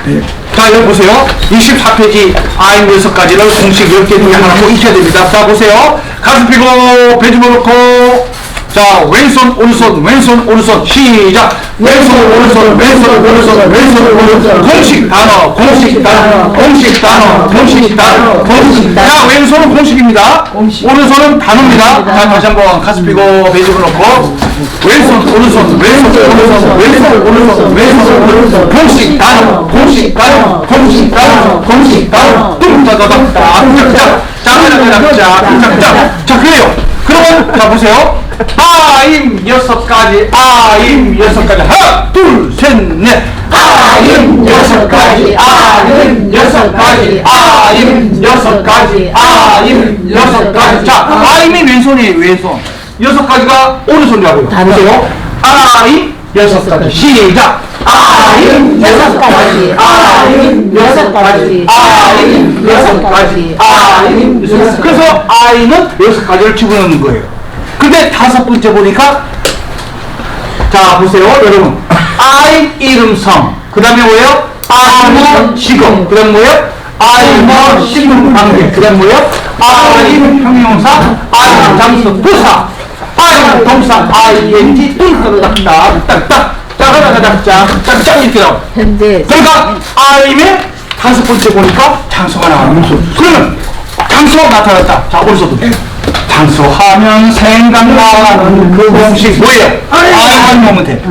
여기 보세요. 24페이지 I 6가지를 공식 10개 중에 하나 꼭 익혀야 됩니다. 자, 보세요. 가슴 펴고 배 집어넣고, 자, 왼손 오른손 왼손 오른손 시작. 왼손 오른손 왼손 오른손 왼손 오른손 공식 단어 공식 단어 공식 단어 단어, 공식 단어, 공식 단어. 자, 왼손은 공식입니다. 오른손은 단어입니다. 자, 다시 한번 가슴 펴고 베이직을 놓고 왼손, 오른손, 왼손, 오른손, 왼손, 오른손, 왼손, 오른손. 공식 단어, 공식 단어, 공식 단어, 공식 단어. 뚱따다닥, 짝짝, 짝짝짝, 짝짝짝. 자, 그래요. 그러면 자 보세요. 아임 6가지, 아임 6가지. 하나, 둘, 셋, 넷. 아임 6가지, 아임 6가지, 아임 6가지, 아임 6가지. 자, 아임이 왼손이에요, 왼손. 6가지가 오른손이라고요. 보세요. 아임 6가지. 시작. 아임 6가지, 아임 6가지, 아임 6가지, 아임 6가지. 그래서 아임은 6가지를 집어넣는 거예요. 근데 5번째 보니까 자 보세요 여러분. 아임 이름 성, 그 다음에 뭐예요? 아임 직업, 그 다음 뭐예요? 아임 신분 관계, 그 다음 뭐예요? 아임 형용사, 아임 장소 부사, 아임 동사, ing 뚱땅땅땅땅 짝짝짝짝 이렇게 나와. 현재 그러니까 아임의 5번째 보니까 장소가 나와요. 그러면 장소가 나타났다. 자, 오른손도 장소하면 생각나는 그 공식 뭐예요? 아임 보면 돼.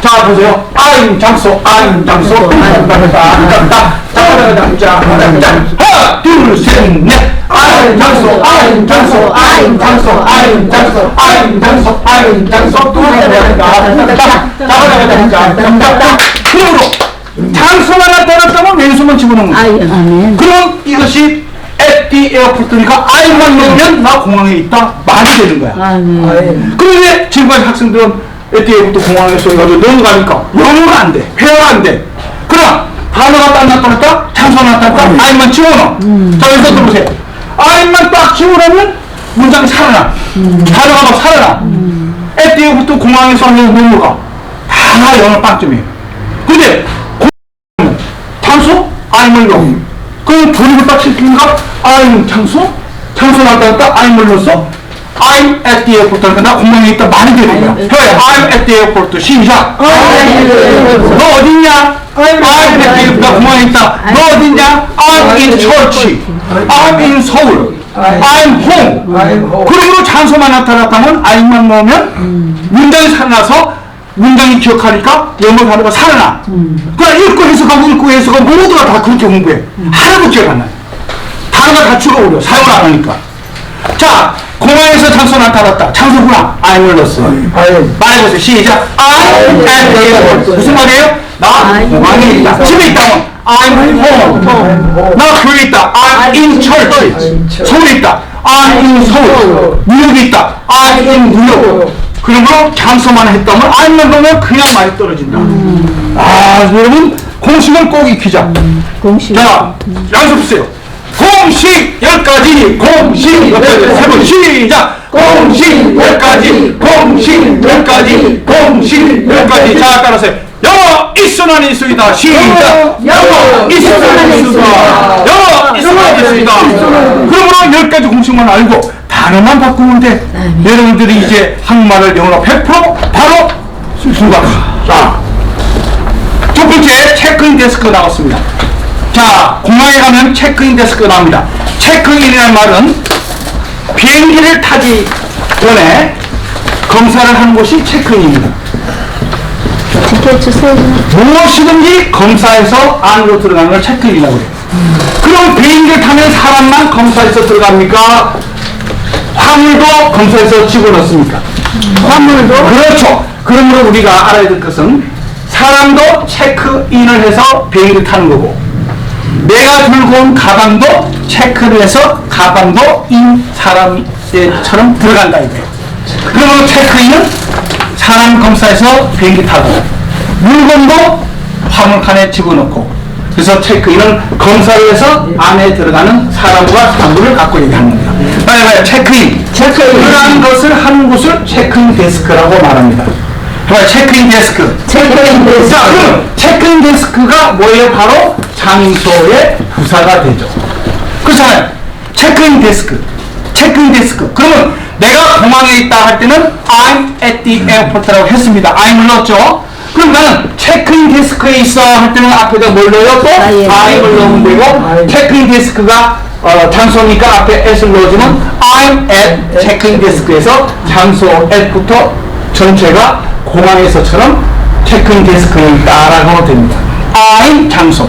자, 보세요. 아임 장소, 아임 장소. 하나, 둘, 셋, 넷. 아임 장소, 아임 장소, 아임 장소, 아임 장소, 아임 장소, 아임 장소. 그러므로 장소가 나타났다면 왼손만 집어넣는 거예요. 아멘. 그럼 이것이 at the airport니까 I만 넣으면 나 공항에 있다 말이 되는 거야. 아멘. 그런데 지금까지 학생들은 at the airport 공항에서 해가지고 넘어가니까 영어가 안 돼, 회화가 안 돼. 그러나 단어가 딱 나타났다, 장소가 나타났다, I만 집어넣어. 자, 여기서 들어보세요. I만 딱 집어넣으면 문장이 살아나. 단어가 막 살아나. at the airport 공항에서 하면 넘어가. 다 영어 빵점이에요. 근데 장소? I을 넣어. 그럼 조립을 딱 시키니까 I'm 장소? 장소 나타났다 I'을 넣었어? I'm at the airport 하니까 나 공항에 있다 말이 되는 거야. 해 I'm at the airport 시작. 너 어딨냐? I'm at the airport. 나 공항에 있다. 너 어딨냐? I'm in church. I'm in Seoul. I'm home. 그러므로 장소만 나타났다면 I'만 넣으면 문장이 살아나서 문장이 기억하니까 영어 단어가 살아나. 그러나 읽고 해석하고 모두가 다 그렇게 공부해. 하나도 기억 안 나요. 단어가 다 죽어버려. 사용을 안 하니까. 자, 공항에서 장소 나타났다. 장소구나. I'을 넣었어. 말해보세요. 시작. I'm at the airport. 무슨 말이에요? 나 공항에 있다. 집에 있다면 I'm home. 나 교회에 있다. I'm in church. 서울에 있다. I'm in 서울. 뉴욕에 있다. I'm in 뉴욕. 그러므로 장소만 했다면 I만 넣으면 그냥 많이 떨어진다. 아, 여러분 공식을 꼭 익히자. 공식. 자, 연습하세요. 공식 10가지, 공식 10가지, 3번 시작. 공식 10가지, 공식 10가지, 공식 10가지. 자, 따라하세요. 영어 있으나 있습니다. 시작. 영어 있으나 있습니다. 영어 있으나 있습니다. 그러므로 10가지 공식만 알고 단어만 바꾸면 돼. 여러분들이 이제 한국말을 영어로 100% 바로 쓸 수가. 자, 첫 번째 체크인 데스크 나왔습니다. 자, 공항에 가면 체크인 데스크 나옵니다. 체크인이라는 말은 비행기를 타기 전에 검사를 하는 곳이 체크인입니다. 티켓 주세요. 무엇이든지 검사해서 안으로 들어가는 걸 체크인이라고 해요. 그럼 비행기를 타면 사람만 검사해서 들어갑니까? 화물도 검사해서 집어넣습니까? 화물도? 그렇죠. 그러므로 우리가 알아야 될 것은 사람도 체크인을 해서 비행기를 타는 거고 내가 들고 온 가방도 체크를 해서 가방도 인 사람처럼 들어간다 이거예요. 그러므로 체크인은 사람 검사해서 비행기 타고 물건도 화물칸에 집어넣고 그래서 체크인은 검사를 해서 안에 들어가는 사람과 사물을 갖고 얘기하는 겁니다. 빨리 체크인. 그러한 것을 하는 곳을 체크인 데스크라고 말합니다. 체크인 데스크. 체크인 데스크. 자, 그럼 체크인 데스크가 뭐예요? 바로 장소의 부사가 되죠. 그렇잖아요. 체크인 데스크. 체크인 데스크. 그러면 내가 공항에 있다 할 때는 I'm at the airport라고 했습니다. I'을 넣었죠. 그럼 나는 체크인 데스크에 데스크에 있어 할 때는 앞에다 뭘 넣어요? 또 I'을 넣으면 되고 체크인 데스크가 장소니까 앞에 at을 넣어주면 I'm at 체크인 데스크에서 장소 at부터 전체가 공항에서처럼 체크인 데스크에 있다라고 하면 됩니다. I'm 장소.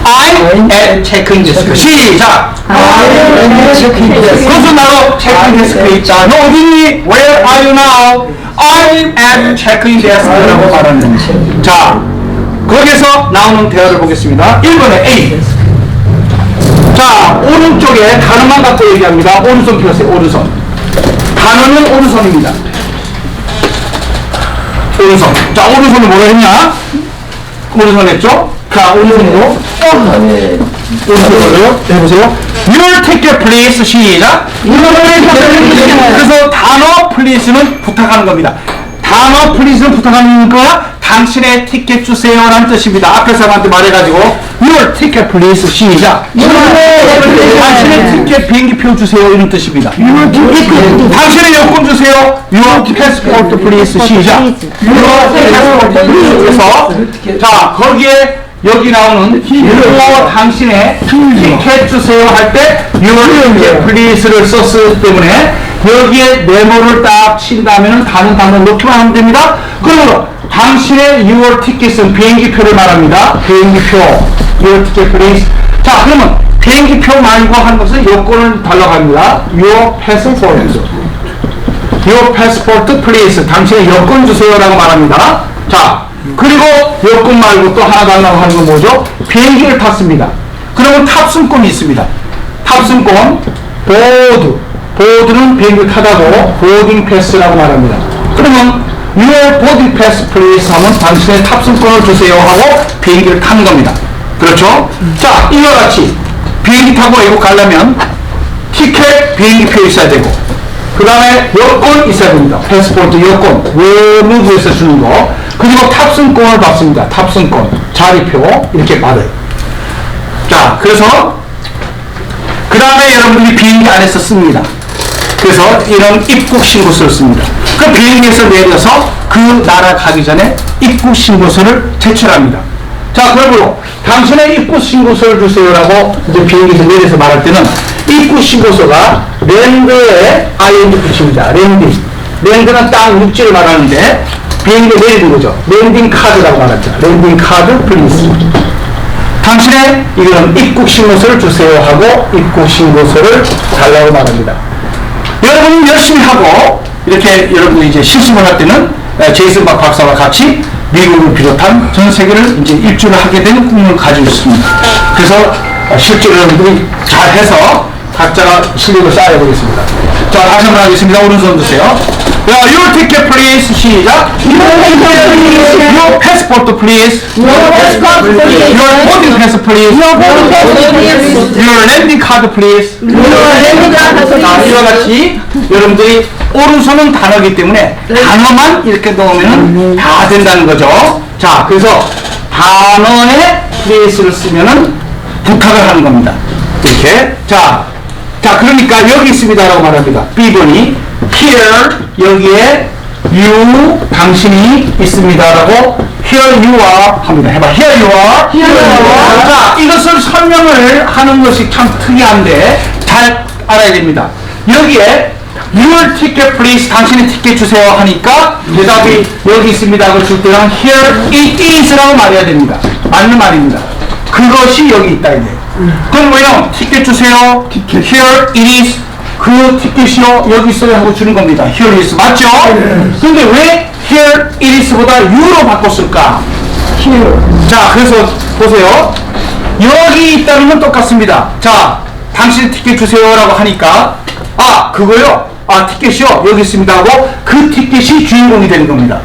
I'm at 체크인 데스크. 시작! 그래서 나도 체크인 데스크에 있다. 너 어디니? Where are you now? I'm at 체크인 데스크라고 말하는 거지. 자, 거기서 나오는 대화를 보겠습니다. 1번에 A. 자, 오른쪽에 단어만 갖고 얘기합니다. 오른손 펴세요. 오른손. 단어는 오른손입니다. 오른손. 자, 오른손을 뭐라 했냐? 오른손 했죠? 자, 오른손으로. 오른손으로요. 해보세요. Your ticket please. 시작. 그래서 단어 please는 부탁하는 겁니다. 단어 please는 부탁하는 거야. 당신의 티켓 주세요라는 뜻입니다. 앞에 사람한테 말해가지고 Your ticket please. 시작. 당신의 티켓 비행기표 주세요 이런 뜻입니다. 당신의 여권 주세요. Your passport please. 시작. Your passport please. 그래서 자 거기에 여기 나오는 당신의 티켓 주세요 할 때 Your ticket please를 썼기 때문에 여기에 네모를 딱 친다면 다른 단어를 넣기만 하면 됩니다. 그러므로 당신의 Your ticket은 비행기표를 말합니다. 비행기표 Your ticket please. 자 그러면 비행기표 말고 하는 것은 여권을 달라고 합니다. Your passport. Your passport please. 당신의 여권 주세요라고 말합니다. 자 그리고 여권 말고 또 하나 달라고 하는 건 뭐죠? 비행기를 탔습니다. 그러면 탑승권이 있습니다. 탑승권 보드. 보드는 비행기를 타다고 보딩 패스라고 말합니다. 그러면 Your boarding pass please 하면 당신의 탑승권을 주세요 하고 비행기를 타는 겁니다. 그렇죠? 자, 이와 같이 비행기 타고 외국 가려면 티켓 비행기표 있어야 되고 그 다음에 여권 있어야 됩니다. 패스포트 여권 외무부에서 주는 거 그리고 탑승권을 받습니다. 탑승권 자리표 이렇게 받아요. 자, 그래서 그 다음에 여러분들이 비행기 안에서 씁니다. 그래서 이런 입국 신고서를 씁니다. 그 비행기에서 내려서 그 나라 가기 전에 입국 신고서를 제출합니다. 자, 그러므로 당신의 입국 신고서를 주세요라고 이제 비행기에서 내려서 말할 때는 입국 신고서가 랜드에 ING 붙입니다. 랜딩. 랜드는 땅 육지를 말하는데 비행기에 내리는 거죠. 랜딩 카드라고 말하죠. 랜딩 카드 플리즈. 당신의 이거는 입국 신고서를 주세요 하고 입국 신고서를 달라고 말합니다. 여러분이 열심히 하고 이렇게 여러분이 이제 실습을 할 때는 제이슨 박 박사와 같이 미국을 비롯한 전 세계를 이제 일주를 하게 되는 꿈을 가지고 있습니다. 그래서 실제로 여러분들이 잘해서 각자가 실력을 쌓아야 되겠습니다. 자, 다시 한번 하겠습니다. 오른손 드세요. 자, Your ticket please. 시작. Your passport please. Your boarding pass please. Your landing card please. 자, 이와 같이 여러분들이 오른손은 단어이기 때문에 단어만 이렇게 넣으면 다 된다는 거죠. 자, 그래서 단어에 please를 쓰면은 부탁을 하는 겁니다. 이렇게. 자, 그러니까 여기 있습니다라고 말합니다. B번이 here 여기에 you 당신이 있습니다라고 here you are 합니다. 해봐. here you are. 자, 이것을 설명을 하는 것이 참 특이한데 잘 알아야 됩니다. 여기에 your ticket please 당신의 티켓 주세요 하니까 대답이 여기 있습니다 하고 줄 때는 here it is라고 말해야 됩니다. 맞는 말입니다. 그것이 여기 있다 이제. 그럼 뭐예요? 티켓 주세요. here it is. 그 티켓이요 여기 있어요 하고 주는 겁니다. here it is 맞죠? 근데 왜 here it is보다 you로 바꿨을까? here. 자, 그래서 보세요. 여기 있다는 건 똑같습니다. 자, 당신 티켓 주세요라고 하니까 그거요? 티켓이요? 여기 있습니다 하고 그 티켓이 주인공이 되는 겁니다.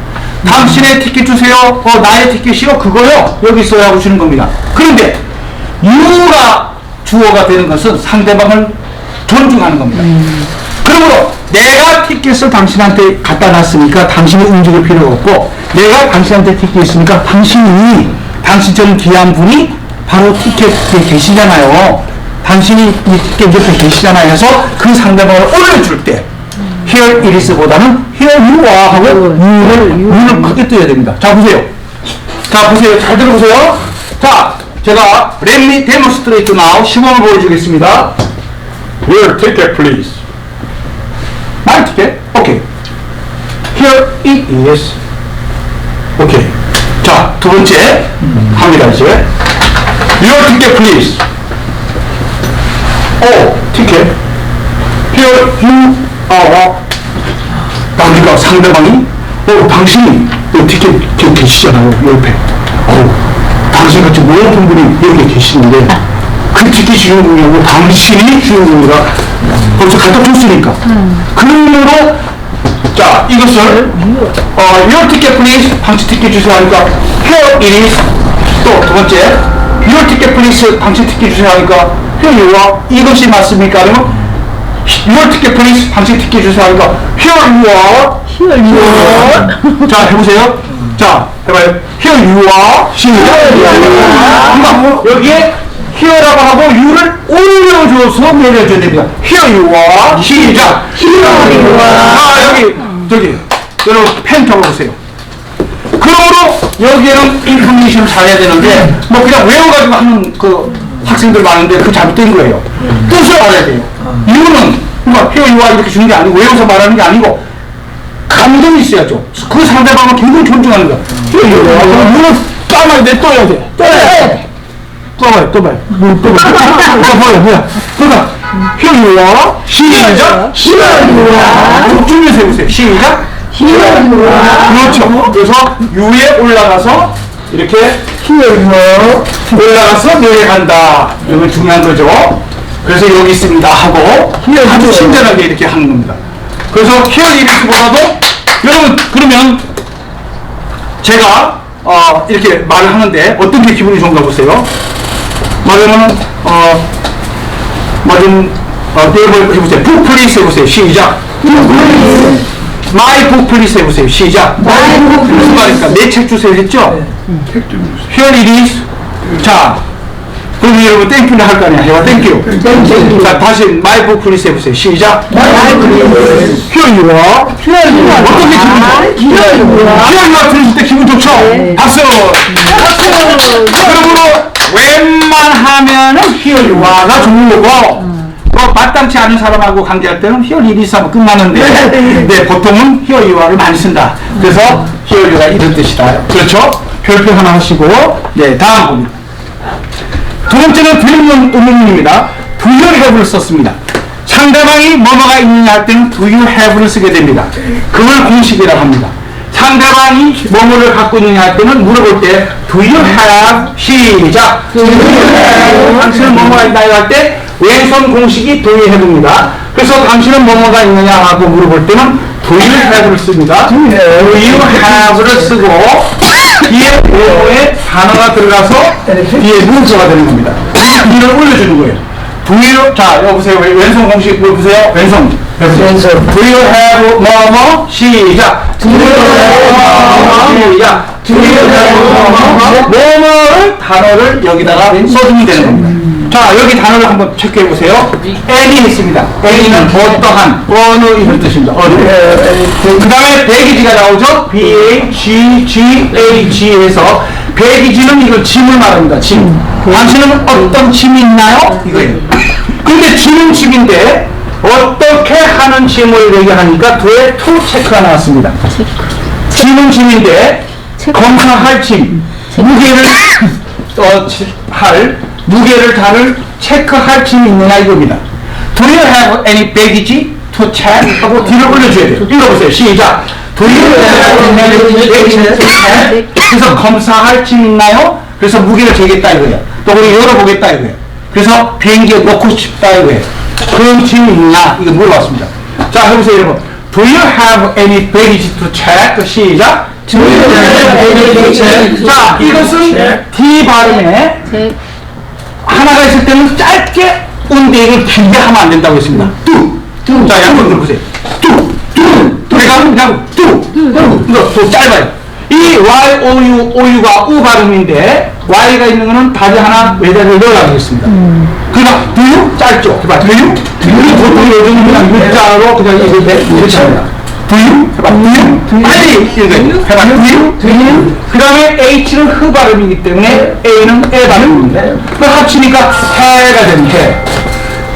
당신의 티켓 주세요. 나의 티켓이요? 그거요? 여기 있어요 하고 주는 겁니다. 그런데 you가 주어가 되는 것은 상대방을 존중하는 겁니다. 그러므로 내가 티켓을 당신한테 갖다 놨으니까 당신이 움직일 필요가 없고 내가 당신한테 티켓이 있으니까 당신처럼 귀한 분이 바로 티켓에 계시잖아요. 당신이 이 티켓 옆에 계시잖아요 해서 그 상대방을 올려줄 때 here it is보다는 here you are 하고 you를 크게 떠야 됩니다. 자, 보세요. 자, 보세요. 잘 들어보세요. 자, 제가 let me demonstrate now 시범을 보여주겠습니다. Your ticket, please. My ticket? Okay. Here it is. Okay. 자, 두 번째 합니다, 이제. Your ticket, please. ticket. Here you are. 그러니까 상대방이, 당신이 티켓 여기 계시잖아요, 옆에. 당신같이 모든 분이 여기 계시는데, 그 티켓 주인공이고 당신이 주인공이라 벌써 갖다 줬으니까. 그러므로, 자, 이것을, your ticket please, 당신 티켓 주세요 하니까, here it is. 또 두 번째, your ticket please, 당신 티켓 주세요 하니까, here you are. 이것이 맞습니까? 아니면, your ticket please, 당신 티켓 주세요 하니까, here you are. Here you are. 자, 해보세요. 자, 해봐요. Here you are. 시작. 그러니까 여기에 here라고 하고 you를 올려줘서 내려줘야 됩니다. Here you are. 시작. Here you are. 아, 저기, 여러분 펜 잡아보세요. 그러므로 여기에는 인포메이션을 잘해야 되는데, 뭐 그냥 외워가지고 하는 그 학생들 많은데 그 잘못된 거예요. 뜻을 알아야 돼요. 이유는, 그러니까 here you are 이렇게 주는 게 아니고, 외워서 말하는 게 아니고, 감정이 있어야죠. 그 상대방을 굉장히 존중하는 거야. 눈을 까마야 돼, 떠야 돼. 떠야 돼. 또 봐요. 뭐야. 그러니까, here you are. 시작. Here you are. 집중해서 해보세요. 시작. Here you are. 그렇죠. 그래서 위에 올라가서, 이렇게, here you are. 올라가서 내려간다. 이건 중요한 거죠. 그래서 여기 있습니다. 하고, 아주 친절하게 이렇게 하는 겁니다. 그래서 here it is보다도 여러분 그러면 제가 이렇게 말을 하는데 어떤 게 기분이 좋은가 보세요. 말하면은 해보세요. book please 해보세요. 시작. my book please 해보세요. 시작. 무슨 말입니까? 내 책 주세요 했죠? here it is. 자, 그럼 여러분 땡큐를 할 거 아니야. 해봐. 땡큐. 자, 다시 my book please 해보세요. 시작. Here you are. 어떤 게 기분 좋아? Here you are 들으실 때 기분 좋죠? 박수. 그러므로 웬만하면은 here you are가 좋은 거고, 뭐 마땅치 않은 사람하고 관계할 때는 here it is 하면 끝나는데, 네, 보통은 here you are를 많이 쓴다. 그래서 here you가 이런 뜻이다. 그렇죠? 별표 하나 하시고, 네, 다음 봅니다. 두 번째는 대문형 의문문입니다. Do you have를 썼습니다. 상대방이 뭐뭐가 있느냐 할 때는 do you have를 쓰게 됩니다. 그걸 공식이라고 합니다. 상대방이 뭐뭐를 갖고 있느냐 할 때는 물어볼 때 do you have. 시작. 당신은 뭐뭐가 있나요 할 때 왼손 공식이 do you have입니다. 그래서 당신은 뭐뭐가 있느냐 하고 물어볼 때는 do you have를 씁니다. do you have를 쓰고 뒤에 뭐뭐에 단어가 들어가서 뒤에 문자가 되는 겁니다. 이를 올려주는 거예요. Do you, 자, 여보세요. 왼손 공식 보세요. 왼손. Do you have 뭐뭐? 시작. Do you have 뭐뭐? 시작. Do you have 뭐뭐? 뭐뭐를 단어를 여기다가 써주면 되는 겁니다. 자, 여기 단어를 한번 체크해 보세요. any 있습니다. any는 어떠한, 어느 이런 뜻입니다. 어느. 그 다음에 배기지가 나오죠. B-A-G-G-H-에서 배기지는 이거 짐을 말합니다. 짐. 당신은 어떤 짐이 있나요? 이거예요. 근데 짐은 짐인데 어떻게 하는 짐을 얘기하니까 뒤에 to 체크가 나왔습니다. 짐은 짐인데 검사할 짐, 무게를 무게를 다룰 체크할 짐이 있느냐 이겁니다. Do you have any baggage to check? 하고 뒤를 올려줘야 돼요. 읽어보세요. 시작. Do you have any baggage to check? 그래서 검사할 짐 있나요? 그래서 무게를 재겠다 이거예요. 또 우리 열어보겠다 이거예요. 그래서 비행기에 놓고 싶다 이거예요. 그런 짐이 있냐? 이거 물어봤습니다. 자, 해보세요 여러분. Do you have any baggage to check? 시작. Do you have any baggage to check? 자, 이것은 D 발음에 하나가 있을 때는 짧게 온데 이걸 길게 하면 안 된다고 했습니다. 자, 양손 들어보세요. 내가 그냥 이거 더 짧아요. 이 Y-O-U-가 U 발음인데 Y가 있는 거는 다리 하나 외자리를 넣으라고 했습니다. 그러니까 do 짧죠. 해봐. do 보통 요즘은 그냥 문자로 그냥 이렇게 합니다. 두유? 해봐, 두유? 빨리 읽어요. 해봐, 두유? 그 다음에 H는 흐 발음이기 때문에 A는 에 발음입니다. 그 합치니까 해가 되는 해.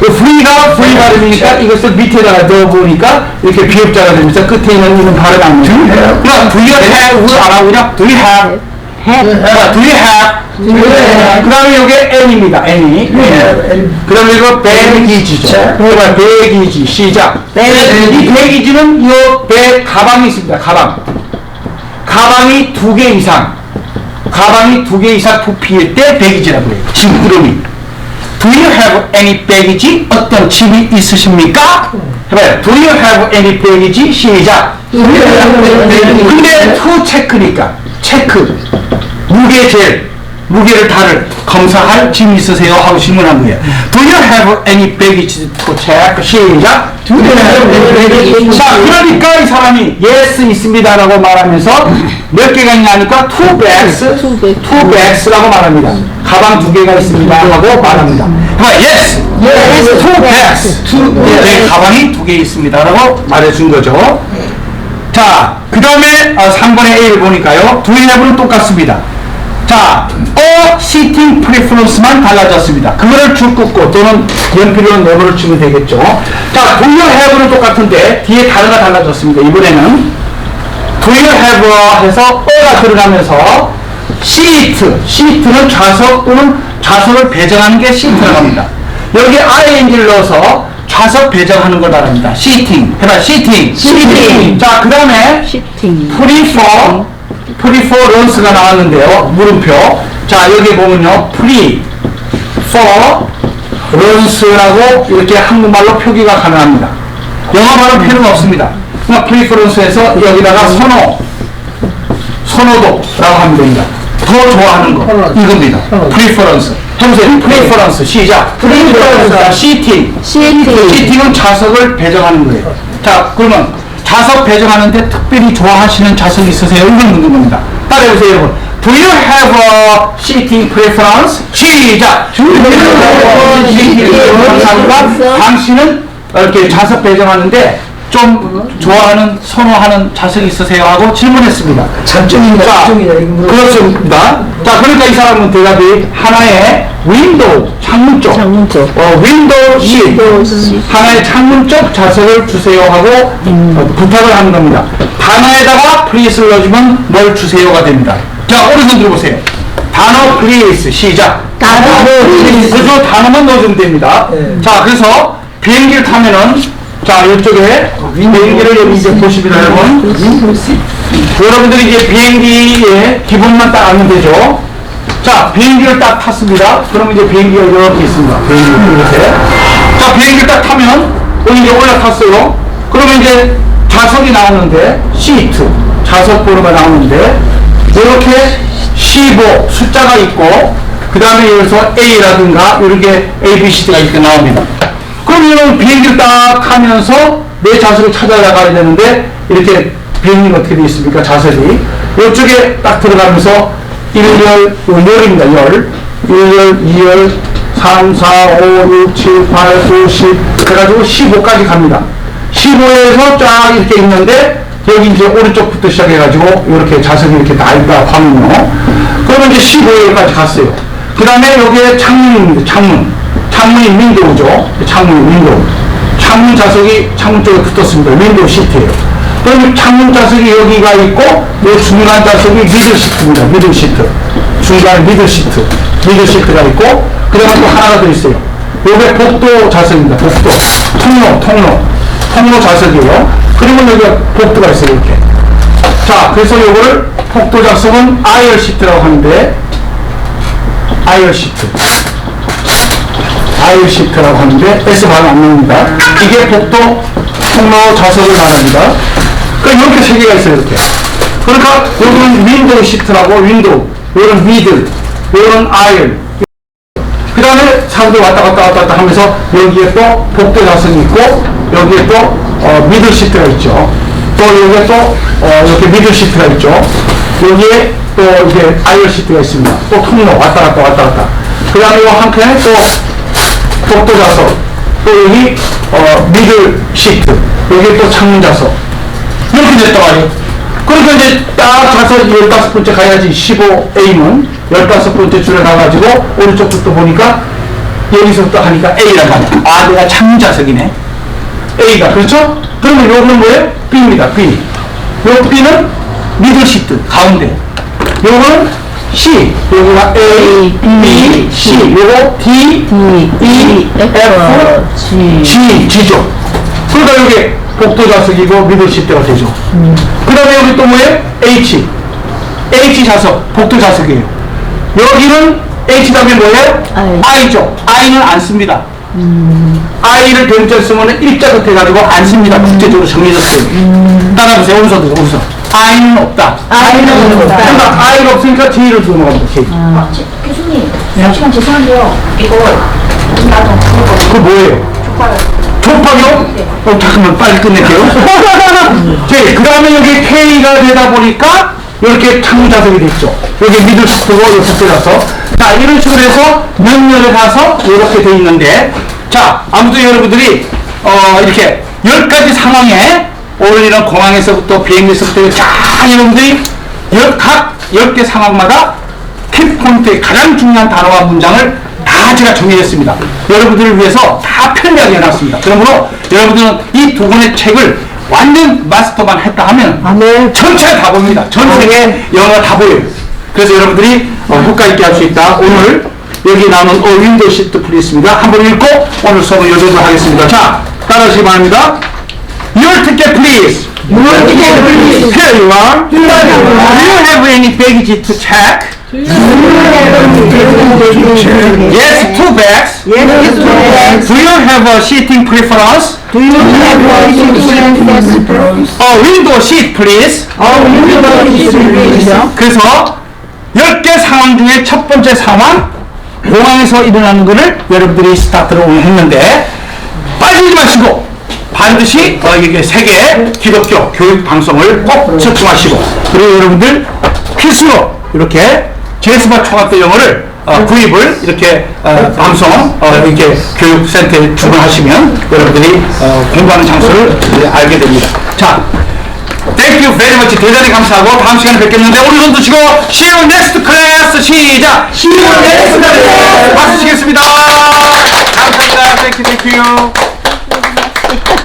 V가 V 발음이니까 이것을 밑에다가 넣어보니까 이렇게 비읍자가 되면서 끝에 있는 이는 발음 안 나와요. 그러니까 V가 have 안 하고 그냥 do you have? do you have? 그 다음에 이게 N입니다. N이. 그 다음에 이거 백이지죠. 그러니까 백이지. 시작. 이 백이지는 이 백 가방이 있습니다. 가방이 2개 이상. 가방이 2개 이상 부피일 때 백이지라고 해요. 짐 구름이. Do you have any baggage? 어떤 짐이 있으십니까? 해봐요. Do you have any baggage? 시작. 근데 to 체크니까 체크 무게를 다를 검사할 짐이 있으세요? 하고 질문한 거예요. Do you have any baggage to check? 시작. 자, 그러니까 이 사람이 yes 있습니다 라고 말하면서 몇 개가 있냐니까 two bags라고 말합니다. 가방 2개가 있습니다 하고 말합니다. yes, two bags. 네, 가방이 2개 있습니다 라고 말해준 거죠. 자, 그 다음에 3번의 A를 보니까요. do you have는 똑같습니다. 자, sitting preference만 달라졌습니다. 그거를 줄 긋고 또는 연필로 네모를 치면 되겠죠. 자, do you have는 똑같은데 뒤에 단어가 달라졌습니다. 이번에는 do you have 해서 가 들어가면서 seat는 좌석 또는 좌석을 배정하는 게 seat라고 합니다. 여기 ing를 넣어서 좌석 배정하는 걸 말합니다. sitting. 해봐, sitting. 자, 그 다음에 preference가 나왔는데요. 물음표. 자, 여기 보면요. preference라고 이렇게 한국말로 표기가 가능합니다. 영어 발음 필요는 없습니다. 그러니까 preference에서 여기다가 선호도라고 하면 됩니다. 더 좋아하는 거. 이겁니다. preference. 해보세요. preference. 시작. sitting은 좌석을 배정하는 거예요. 자, 그러면 좌석 배정하는데 특별히 좋아하시는 좌석이 있으세요? 이걸 묻는 겁니다. 따라해보세요, 여러분. Do you have a sitting preference? 시작! 당신은 이렇게 좌석 배정하는데 좀 좋아하는, 선호하는 좌석이 있으세요? 하고 질문했습니다. 장점이냐, 장점이냐, 이거 그렇습니다. 자, 그러니까 이 사람은 대답이 하나의 윈도우, 창문 쪽. 윈도우 시. 하나의 창문 쪽 좌석을 주세요 하고 부탁을 하는 겁니다. 단어에다가 please를 넣어주면 뭘 주세요가 됩니다. 자, 오른손 들어보세요. 단어 please. 시작. 그래서 단어만 넣어주면 됩니다. 자, 그래서 비행기를 타면은 자, 이쪽에 비행기를 여기 이제 보십니다, 여러분. 여러분들이 이제 비행기의 기본만 딱 알면 되죠. 자, 비행기를 딱 탔습니다. 그러면 이제 비행기가 이렇게 있습니다. 비행기가 이렇게. 자, 비행기를 딱 타면 여기 이제 올라탔어요. 그러면 이제 좌석이 나오는데, 시트, 좌석 번호가 나오는데, 이렇게 15 숫자가 있고, 그 다음에 여기서 A라든가 이렇게 A, B, C, D가 이렇게 나옵니다. 그러면 비행기를 딱 하면서 내 좌석을 찾아가야 되는데 이렇게 비행기는 어떻게 되어 있습니까? 좌석이 이쪽에 딱 들어가면서 열입니다. 1열, 2열, 3, 4, 5, 6, 7, 8, 9, 10 해가지고 15까지 갑니다. 15에서 쫙 이렇게 있는데 여기 이제 오른쪽부터 시작해가지고 이렇게 좌석이 이렇게 다 있다 하면요. 그러면 이제 15열까지 갔어요. 그 다음에 여기에 창문입니다. 창문이 윈도우죠. 창문이 윈도우. 창문 좌석이 창문 쪽에 붙었습니다. 윈도우 시트예요. 그럼 창문 좌석이 여기가 있고 이 중간 좌석이 미들 시트입니다. 미들 시트. 중간 미들 시트가 있고 그 다음에 또 하나가 더 있어요. 요게 복도 좌석입니다. 복도. 통로 좌석이에요. 그리고 여기가 복도가 있어요. 이렇게. 자, 그래서 요거를 복도 좌석은 아이얼 시트라고 하는데 아이얼 시트라고 하는데 S 발음 안 나옵니다. 이게 복도 통로 좌석을 말합니다. 그러니까 이렇게 세 개가 있어요. 이렇게. 그러니까 여기는 윈도우 시트라고 윈도우, 여기는 미들, 여기는 아이얼. 그 다음에 사람들이 왔다 갔다 하면서 여기에 또 복도 좌석이 있고 여기에 또 미들 시트가 있죠. 또 여기에 또 이렇게 미들 시트가 있죠. 여기에 또 이제 아이얼 시트가 있습니다. 또 통로 왔다 갔다. 그 다음에 한편에 또 복도 좌석, 또 여기 미들 시트, 여기 또 창문 좌석. 이렇게 됐단 말이에요. 그러니까 이제 딱 가서 15번째 가야지. 15A는 15번째 줄에 가가지고 오른쪽부터 보니까 여기서부터 하니까 A란 말이야. 아, 내가 창자석이네. A가, 그렇죠? 그러면 요거는 뭐예요? B입니다. B. 요 B는 미들 시트, 가운데. 요거는 C. 요거가 A, B, C. 요거 D, E, F, G, G죠. 그러니까 여기 복도 좌석이고 미들 시트가 되죠. 그 다음에 여기 또 뭐예요? H. H 좌석, 복도 좌석이에요. 여기는 H 다음에 뭐예요? I죠. I는 안 씁니다. I를 병절 쓰면 일자 끝 해가지고 안 씁니다. 국제적으로 정해졌어요. 따라보세요. 오른손 들어, 오른손. I는 없다. 그러니까 I가 없으니까 J를 두는 겁니다. J. 교수님, 잠시만 죄송한데요. 이거 나도 그 뭐예요? 족박이요? 잠깐만 빨리 끝낼게요. 자, 그 다음에 여기 K가 되다 보니까 이렇게 창자석이 됐죠. 여기 미들 시트고 이렇게 들어서 자, 이런 식으로 해서 면면을 가서 이렇게 돼 있는데 자, 아무튼 여러분들이 이렇게 10가지 상황에 오늘 이런 공항에서부터 비행기에서부터 쫙 여러분들이 각 10개 상황마다 킥포인트의 가장 중요한 단어와 문장을 다 제가 정리했습니다. 여러분들을 위해서 다 편리하게 해놨습니다. 그러므로 여러분들은 이 두 권의 책을 완전 마스터만 했다 하면 전체 다 봅니다. 전 세계 영어가 다 보여요. 그래서 여러분들이 효과 있게 할 수 있다. 오늘 여기 나오는 윈도우 시트 프리스입니다. 한번 읽고 오늘 수업을 여기서 하겠습니다. 자, 따라하시기 바랍니다. Your ticket please. Your ticket, please. Here you are. Do you have any baggage to check? Yes, 2 bags. Do you have a seating preference? A window seat, please. 그래서 10개 상황 중에 첫 번째 상황, 공항에서 일어나는 것을 여러분들이 스타트로 했는데 빠지지 마시고 반드시 이게 세계 기독교 교육 방송을 꼭 접종하시고 그리고 여러분들 필수로 이렇게 제스바 총학교 영어를 구입을 이렇게 방송 이렇게 교육센터에 주문하시면 여러분들이 공부하는 장소를 알게 됩니다. 자, Thank you very much. 대단히 감사하고 다음 시간에 뵙겠는데 오늘 손 드시고 See you next class. 시작. See you next class. 박수 치겠습니다. 감사합니다. Thank you.